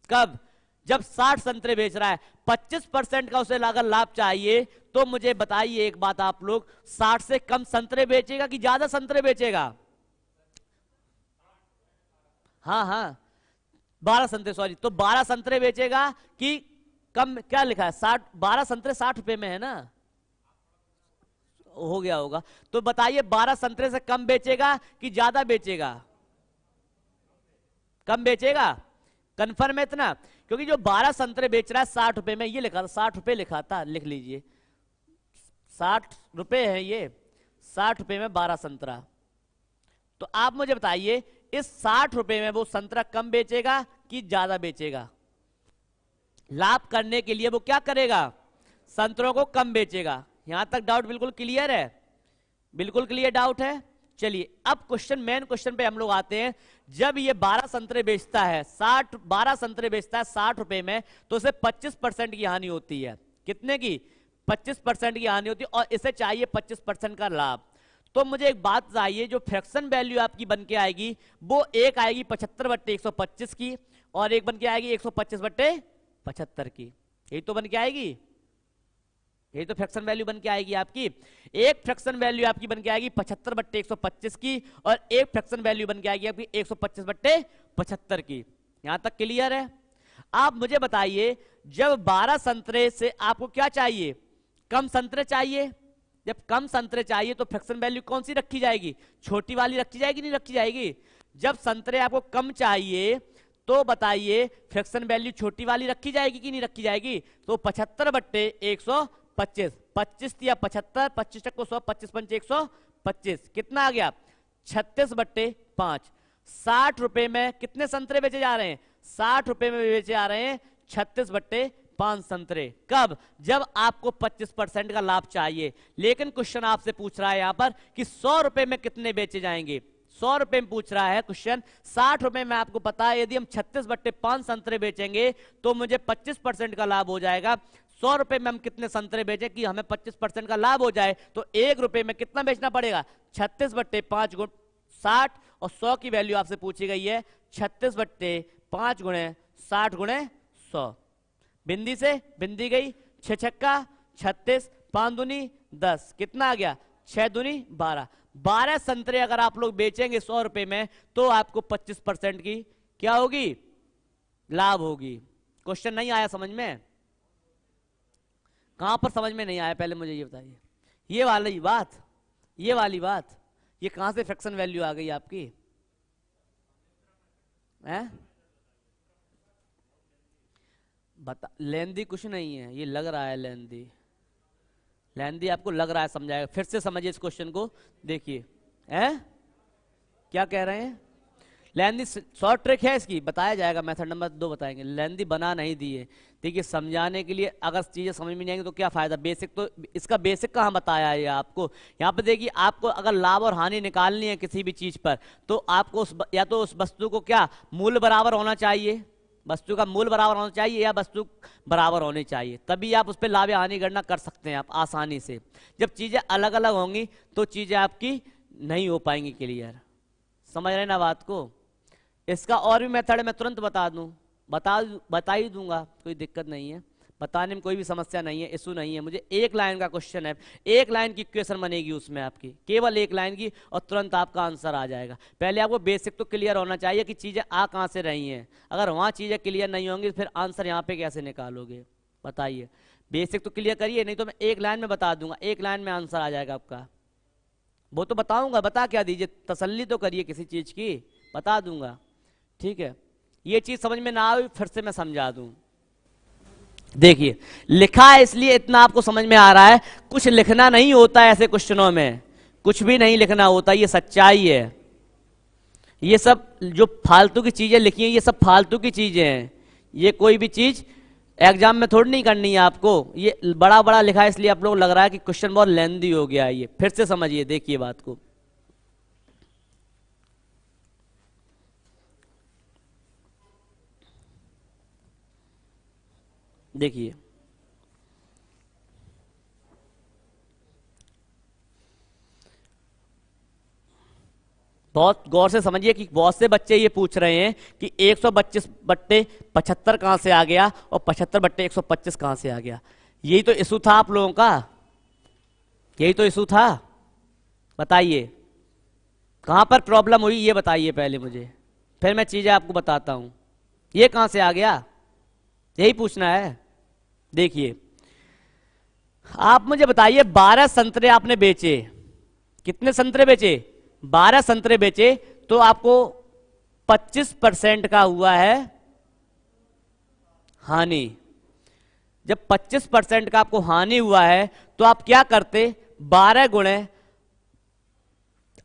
कब, जब 60 संतरे बेच रहा है, 25% का उसे अगर लाभ चाहिए, तो मुझे बताइए एक बात, आप लोग 60 से कम संतरे बेचेगा कि ज्यादा संतरे बेचेगा। हाँ, 12 संतरे, सॉरी, तो 12 संतरे बेचेगा कि कम, क्या लिखा है 60, 12 संतरे 60 रुपए में है ना, हो गया होगा। तो बताइए 12 संतरे से कम बेचेगा कि ज्यादा बेचेगा, कम बेचेगा। कंफर्म है इतना, क्योंकि जो 12 संतरे बेच रहा है 60 रुपए में, ये लिखा था 60 रुपए लिखा था, लिख लीजिए 60 रुपए है ये, 60 रुपए में 12 संतरा। तो आप मुझे बताइए इस 60 रुपए में वो संतरा कम बेचेगा कि ज्यादा बेचेगा। लाभ करने के लिए वो क्या करेगा, संतरों को कम बेचेगा। यहां तक डाउट बिल्कुल क्लियर है, बिल्कुल क्लियर डाउट है। चलिए अब क्वेश्चन, मेन क्वेश्चन पे हम लोग आते हैं। जब ये 12 संतरे बेचता है, 12 संतरे बेचता है 60 रुपए में, तो उसे 25% की हानि होती है। कितने की, 25% की हानि होती है, और इसे चाहिए 25% का लाभ। तो मुझे एक बात चाहिए, जो फ्रैक्शन वैल्यू आपकी बन के आएगी, वो एक आएगी 75/125 की, और एक बन के आएगी 125/75 की। यही तो बन के आएगी, यही तो फ्रैक्शन वैल्यू बन के आएगी आपकी। एक फ्रैक्शन वैल्यू आपकी बन के आएगी 75/125 की, और एक फ्रैक्शन वैल्यू बन के आएगी आपकी 125/75 की। यहां तक क्लियर है। आप मुझे बताइए, जब 12 संतरे से आपको क्या चाहिए, कम संतरे चाहिए। जब कम संतरे चाहिए तो फ्रैक्शन वैल्यू कौन सी रखी जाएगी, छोटी वाली रखी जाएगी, नहीं रखी जाएगी। जब संतरे आपको कम चाहिए तो बताइए फ्रैक्शन वैल्यू छोटी वाली रखी जाएगी कि नहीं रखी जाएगी। तो 75/125, 25 या 75, 25 को 100, 25 पंच 125, कितना आ गया 36/5। 60 रुपए में कितने संतरे बेचे जा रहे हैं, 60 रुपए में बेचे जा रहे हैं 36/5 संतरे। कब, जब आपको 25% का लाभ चाहिए। लेकिन क्वेश्चन आपसे पूछ रहा है यहां पर कि 100 रुपए में कितने बेचे जाएंगे, 100 रुपए में पूछ रहा है क्वेश्चन। 60 रुपए में आपको पता है यदि हम 36/5 संतरे बेचेंगे तो मुझे 25% का लाभ हो जाएगा। 100 रुपए में हम कितने संतरे बेचें कि हमें 25% का लाभ हो जाए, तो 1 रुपए में कितना बेचना पड़ेगा, 36/5 गुण 60, और 100 की वैल्यू आपसे पूछी गई है 36/5 गुणे 60 गुणे 100। बिंदी से बिंदी गई, 6 छक्का 36, 5 दूनी 10, कितना आ गया 6 दूनी 12। 12 संतरे अगर आप लोग बेचेंगे 100 रुपए में, तो आपको 25% की क्या होगी, लाभ होगी। क्वेश्चन नहीं आया समझ में, कहां पर समझ में नहीं आया पहले मुझे ये बताइए। ये वाली बात, ये वाली बात, ये कहां से फ्रैक्शन वैल्यू आ गई आपकी है? बता, लेंदी कुछ नहीं है, ये लग रहा है लेंदी। लेंदी आपको लग रहा है, समझाएगा, फिर से समझिए इस क्वेश्चन को, देखिए। हैं क्या कह रहे हैं? लेंदी शॉर्ट ट्रिक है इसकी, बताया जाएगा, मेथड नंबर 2 बताएंगे। लेंदी बना नहीं दिए, देखिए समझाने के लिए, अगर चीजें समझ में नहीं आएंगी तो क्या फायदा। बेसिक तो इसका बेसिक कहाँ बताया है आपको। यहाँ पे देखिए, आपको अगर लाभ और हानि निकालनी है किसी भी चीज पर, तो आपको या तो उस वस्तु को क्या मूल्य बराबर होना चाहिए, वस्तु का मूल्य बराबर होना चाहिए, या वस्तु बराबर होनी चाहिए, तभी आप उस पर लाभ या हानि गणना कर सकते हैं आप आसानी से। जब चीजें अलग अलग होंगी तो चीजें आपकी नहीं हो पाएंगी क्लियर। समझ रहे ना बात को। इसका और भी मेथड है, मैं तुरंत बता ही दूंगा, कोई दिक्कत नहीं है, बताने में कोई भी समस्या नहीं है, इशू नहीं है मुझे। एक लाइन का क्वेश्चन है, एक लाइन की इक्वेशन बनेगी उसमें आपकी, केवल एक लाइन की, और तुरंत आपका आंसर आ जाएगा। पहले आपको बेसिक तो क्लियर होना चाहिए कि चीजें आ कहाँ से रही हैं। अगर वहाँ चीजें क्लियर नहीं होंगी फिर आंसर यहाँ पे कैसे निकालोगे, बताइए। बेसिक तो क्लियर करिए, नहीं तो मैं एक लाइन में बता दूंगा, एक लाइन में आंसर आ जाएगा आपका। वो तो बताऊंगा, बता क्या दीजिए, तसल्ली तो करिए किसी चीज की, बता दूंगा, ठीक है। ये चीज समझ में ना आई फिर से मैं समझा दूं। देखिए लिखा है इसलिए इतना आपको समझ में आ रहा है, कुछ लिखना नहीं होता है ऐसे क्वेश्चनों में, कुछ भी नहीं लिखना होता, ये सच्चाई है। ये सब जो फालतू की चीजें लिखी हैं ये सब फालतू की चीजें हैं, ये कोई भी चीज एग्जाम में थोड़ी नहीं करनी है आपको। ये बड़ा बड़ा लिखा है इसलिए आप लोग लग रहा है कि क्वेश्चन बहुत लेंदी हो गया है। ये फिर से समझिए, देखिए बात को। देखिए बहुत गौर से समझिए कि बहुत से बच्चे ये पूछ रहे हैं कि 125/75 कहां से आ गया और 75/125 कहां से आ गया। यही तो इशू था आप लोगों का, यही तो इशू था। बताइए कहां पर प्रॉब्लम हुई, ये बताइए पहले मुझे, फिर मैं चीजें आपको बताता हूं। ये कहां से आ गया, यही पूछना है। देखिए आप मुझे बताइए, 12 संतरे आपने बेचे, कितने संतरे बेचे, 12 संतरे बेचे, तो आपको 25% का हुआ है हानि। जब 25% का आपको हानि हुआ है तो आप क्या करते, 12 गुणे,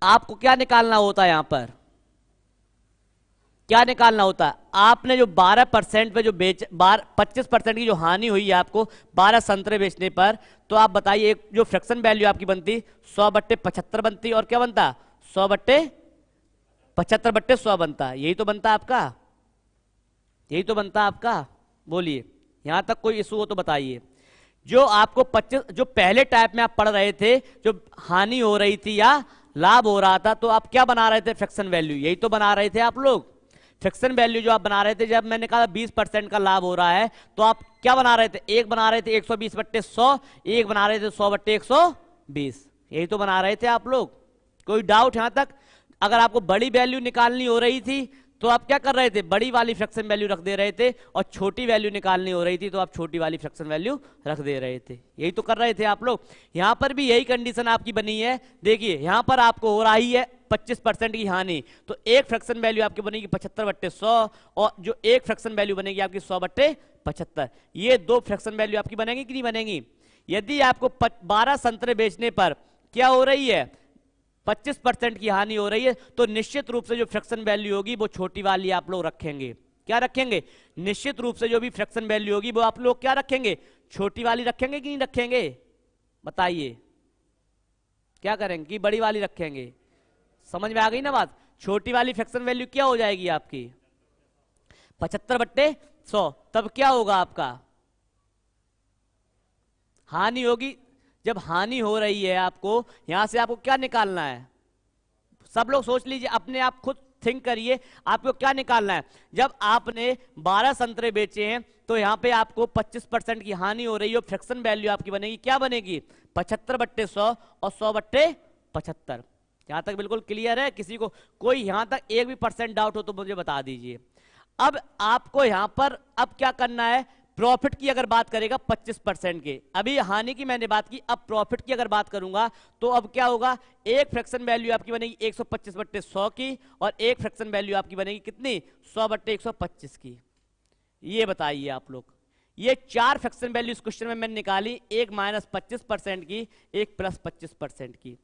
आपको क्या निकालना होता है यहां पर, क्या निकालना होता है, आपने जो 12% पे जो 25% की जो हानि हुई है आपको 12 संतरे बेचने पर, तो आप बताइए एक जो फ्रैक्शन वैल्यू आपकी बनती 100/75 बनती, और क्या बनता 100/75/100 बनता। यही तो बनता आपका, यही तो बनता आपका। बोलिए यहां तक कोई इशू हो तो बताइए। जो आपको 25, जो पहले टाइप में आप पढ़ रहे थे, जो हानि हो रही थी या लाभ हो रहा था, तो आप क्या बना रहे थे, फ्रैक्शन वैल्यू, यही तो बना रहे थे आप लोग। फ्रैक्शन वैल्यू जो आप बना रहे थे, जब मैंने कहा 20% का लाभ हो रहा है, तो आप क्या बना रहे थे, एक बना रहे थे 120/100, एक बना रहे थे 100/120, यही तो बना रहे थे आप लोग। कोई डाउट यहां तक? अगर आपको बड़ी वैल्यू निकालनी हो रही थी तो आप क्या कर रहे थे, बड़ी वाली फ्रैक्शन वैल्यू रख दे रहे थे, और छोटी वैल्यू निकालनी हो रही थी तो आप छोटी वाली फ्रैक्शन वैल्यू रख दे रहे थे, यही तो कर रहे थे आप लोग। यहां पर भी यही कंडीशन आपकी बनी है। देखिए यहां पर आपको हो रही है 25% की हानि, तो एक फ्रैक्शन वैल्यू आपकी बनेगी 75/100, और जो एक फ्रैक्शन वैल्यू बनेगी आपकी 100/75। ये दो फ्रैक्शन वैल्यू आपकी बनेगी कि नहीं बनेगी। यदि आपको 12 संतरे बेचने पर क्या हो रही है, 25% की हानि हो रही है, तो निश्चित रूप से जो फ्रैक्शन वैल्यू होगी वो छोटी वाली आप लोग रखेंगे। क्या रखेंगे, निश्चित रूप से जो भी फ्रैक्शन वैल्यू होगी वो आप लोग क्या रखेंगे, छोटी वाली रखेंगे कि नहीं रखेंगे, बताइए क्या करेंगे, कि बड़ी वाली रखेंगे। समझ में आ गई ना बात। छोटी वाली फ्रैक्शन वैल्यू क्या हो जाएगी आपकी 75/100, तब क्या होगा आपका, हानि होगी। जब हानि हो रही है आपको, यहां से आपको क्या निकालना है, सब लोग सोच लीजिए, अपने आप खुद थिंक करिए, आपको क्या निकालना है। जब आपने 12 संतरे बेचे हैं तो यहां पे आपको 25% की हानि हो रही है, फ्रैक्शन वैल्यू आपकी बनेगी, क्या बनेगी 75/100 और 100/75। यहां तक बिल्कुल क्लियर है, किसी को कोई यहां तक एक भी % डाउट हो तो मुझे बता दीजिए। अब आपको यहां पर अब क्या करना है, प्रॉफिट की अगर बात करेगा 25% के, अभी हानि की मैंने बात की, अब प्रॉफिट की अगर बात करूंगा तो अब क्या होगा, एक फ्रैक्शन वैल्यू आपकी बनेगी 125/100 की, और एक फ्रैक्शन वैल्यू आपकी बनेगी कितनी 100/125 की। ये बताइए आप लोग, ये 4 फ्रैक्शन वैल्यू इस क्वेश्चन में मैंने निकाली, एक -25% की, एक +25% की।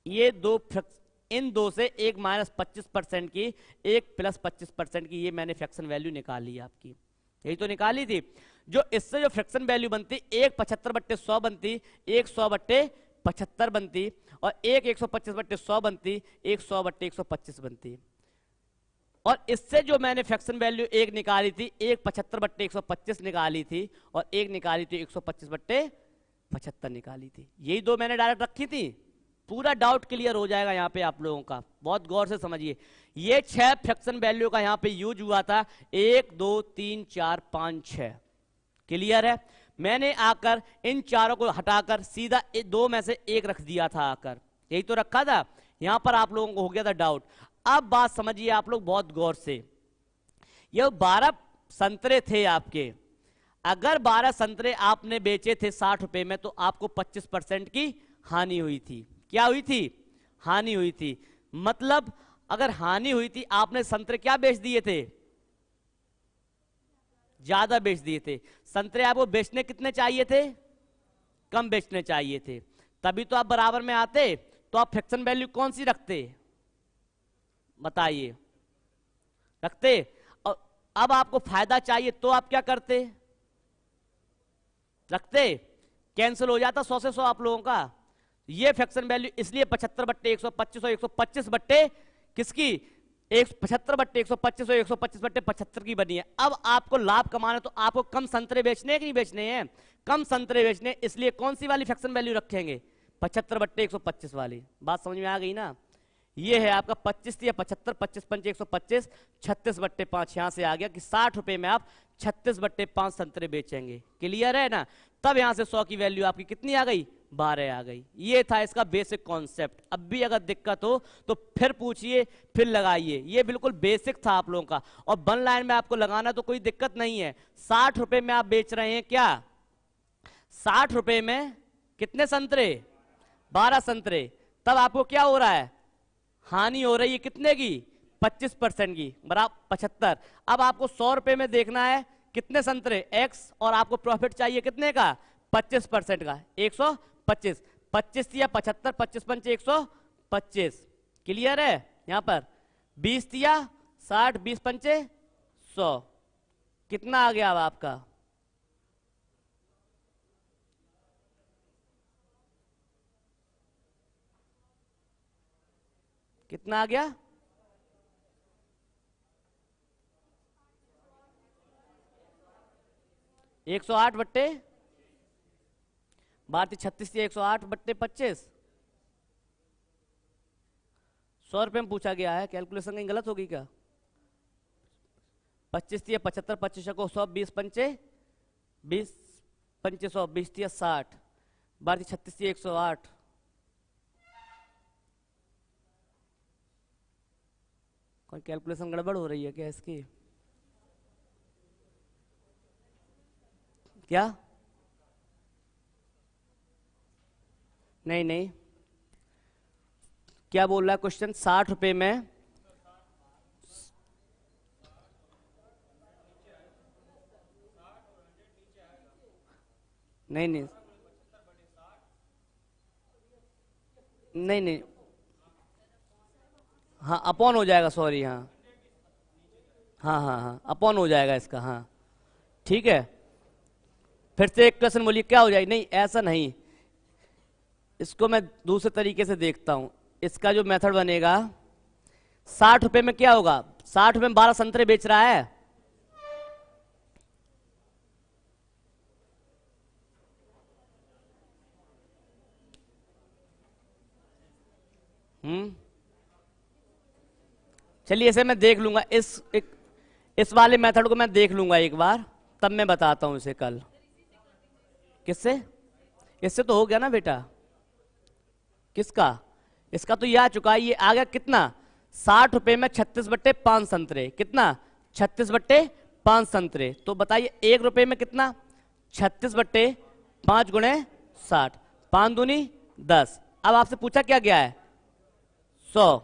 ये इन दो से एक -25% की, एक +25% की, ये मैंने फ्रैक्शन वैल्यू निकाली आपकी, यही तो निकाली थी। जो इससे जो फ्रैक्शन वैल्यू बनती, एक 75/100 बनती, एक 100/75 बनती, और एक 125/100 बनती, एक 100/125 बनती। और इससे जो मैंने फ्रैक्शन वैल्यू एक निकाली थी, एक 75/125 निकाली थी, और एक निकाली थी 125/75 निकाली थी। यही दो मैंने डायरेक्ट रखी थी। पूरा डाउट क्लियर हो जाएगा यहाँ पे आप लोगों का, बहुत गौर से समझिए। ये 6 फ्रैक्शन वैल्यू का यहाँ पे यूज हुआ था, 1 2 3 4 5 6। क्लियर है? मैंने आकर इन चारों को हटाकर सीधा 2 में से 1 रख दिया था आकर, यही तो रखा था। यहां पर आप लोगों को हो गया था डाउट। अब बात समझिए आप लोग बहुत गौर से। ये 12 संतरे थे आपके, अगर 12 संतरे आपने बेचे थे 60 रुपए में, तो आपको 25% की हानि हुई थी। क्या हुई थी? हानि हुई थी। मतलब अगर हानि हुई थी, आपने संतरे क्या बेच दिए थे? ज्यादा बेच दिए थे। संतरे आपको बेचने कितने चाहिए थे? कम बेचने चाहिए थे, तभी तो आप बराबर में आते। तो आप फ्रैक्शन वैल्यू कौन सी रखते? बताइए, रखते। और अब आपको फायदा चाहिए तो आप क्या करते? रखते। कैंसिल हो जाता 100 से 100 आप लोगों का। ये फ्रैक्शन वैल्यू इसलिए 75/125 और 125 बट्टे किसकी? 75/125 और 125/75 की बनी है। अब आपको लाभ कमाना, तो आपको कम संतरे बेचने हैं कि नहीं बेचने हैं? कम संतरे बेचने, इसलिए कौन सी वाली फ्रैक्शन वैल्यू रखेंगे? 75/125 वाली। बात समझ में आ गई ना? ये है आपका 25 या 75, 25 पंचे 125, 36/5 यहां से आ गया कि 60 रुपए में आप 36/5 संतरे बेचेंगे। क्लियर है ना? तब यहां से 100 की वैल्यू आपकी कितनी आ गई? 12 आ गई। ये था इसका बेसिक कॉन्सेप्ट। अब भी अगर दिक्कत हो तो फिर पूछिए, फिर लगाइए। ये बिल्कुल बेसिक था आप लोगों का, और 1 लाइन में आपको लगाना तो कोई दिक्कत नहीं है। 60 रुपए में आप बेच रहे हैं क्या? 60 रुपए में कितने संतरे? 12 संतरे। तब आपको क्या हो रहा है? हानि हो रही है कितने की? 25% की, बराबर 75। अब आपको 100 रुपए में देखना है कितने संतरे? x, और आपको प्रॉफिट चाहिए कितने का? 25% का, 125। 25 या 75, 25 पंचे 125। क्लियर है? यहां पर 20 या 60, 20 पंचे 100। कितना आ गया अब आपका? कितना आ गया? 108/32 या 108/25। 100 रुपए में पूछा गया है, कैलकुलेशन कहीं गलत होगी क्या? 25 या 75, 25 को 100, 20 पंचे 20 पंचे 100, 20 या 60, 36 या 108। कोई कैलकुलेशन गड़बड़ हो रही है क्या इसकी? क्या? नहीं नहीं, क्या बोल रहा है क्वेश्चन? 60 रुपए में नहीं नहीं नहीं नहीं, हाँ अपॉन हो जाएगा, सॉरी। हाँ हाँ हाँ हाँ, अपॉन हो जाएगा इसका। हाँ ठीक है। फिर से एक क्वेश्चन बोलिए, क्या हो जाएगी? नहीं ऐसा नहीं, इसको मैं दूसरे तरीके से देखता हूं। इसका जो मेथड बनेगा, 60 रुपए में क्या होगा? 60 रुपए में 12 संतरे बेच रहा है। चलिए इसे मैं देख लूंगा, इस वाले मेथड को मैं देख लूंगा एक बार, तब मैं बताता हूं इसे कल। किससे? इससे तो हो गया ना बेटा। किसका? इसका तो ये आ चुका है। ये आ गया कितना? 60 रुपए में 36/5 संतरे। कितना? 36/5 संतरे। तो बताइए 1 रुपए में कितना? 36/5 गुणे 60, 5 दूनी 10। अब आपसे पूछा क्या गया है? 100।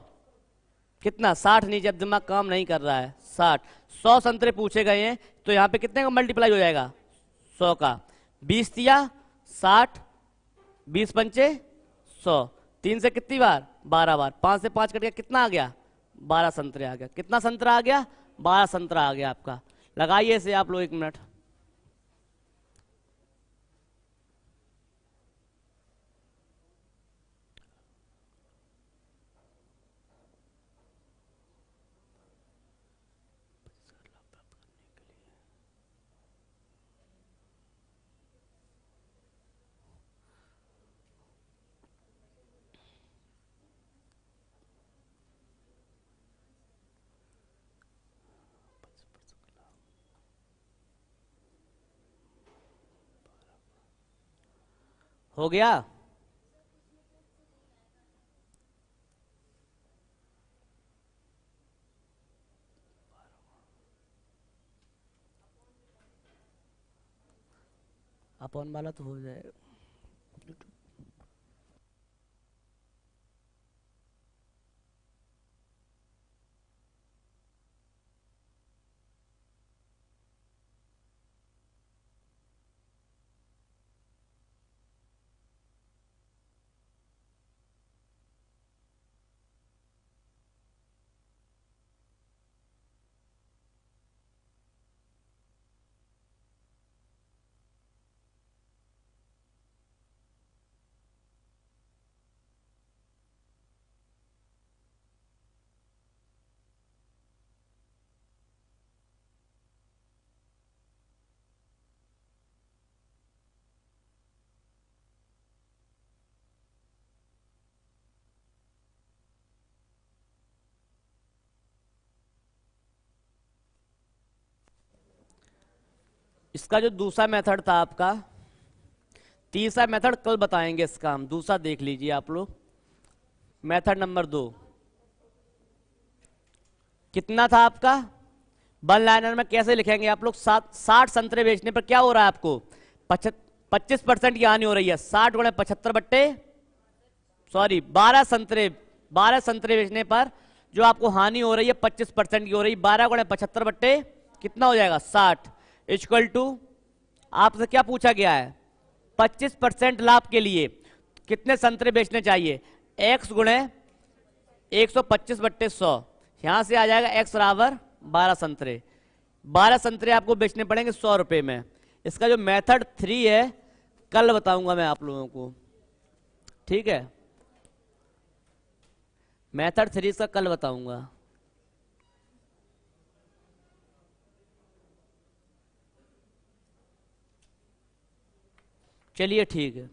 कितना 60 नीचे, अब दिमाग काम नहीं कर रहा है, 60। 100 संतरे पूछे गए हैं तो यहाँ पे कितने का मल्टीप्लाई हो जाएगा, 100 का। 20 दिया 60, 20 पंचे 100, 3 से कितनी बार, 12 बार, 5 से 5 कट गया, कितना आ गया, 12 संतरे आ गया। कितना संतरा आ गया, 12 संतरा आ गया आपका। लगाइए इसे आप लोग 1 मिनट। हो गया। अपन वाला तो हो जाएगा। इसका जो दूसरा मेथड था आपका, तीसरा मेथड कल बताएंगे इसका हम, दूसरा देख लीजिए आप लोग। मेथड नंबर 2 कितना था आपका, वन लाइनर में कैसे लिखेंगे आप लोग, 60 संतरे बेचने पर क्या हो रहा है आपको, 25% की हानि हो रही है। 60 गुणे 75 बट्टे, सॉरी 12 संतरे बेचने पर जो आपको हानि हो रही है 25% की हो रही है। 12 गुणे 75 बट्टे कितना हो जाएगा, 60, इक्वल टू आपसे क्या पूछा गया है, 25% लाभ के लिए कितने संतरे बेचने चाहिए, x गुणे 125 बट्टे 100। यहां से आ जाएगा x बराबर 12 संतरे। 12 संतरे आपको बेचने पड़ेंगे 100 रुपए में। इसका जो मेथड 3 है कल बताऊंगा मैं आप लोगों को, ठीक है। मेथड 3 इसका कल बताऊंगा। चलिए ठीक है।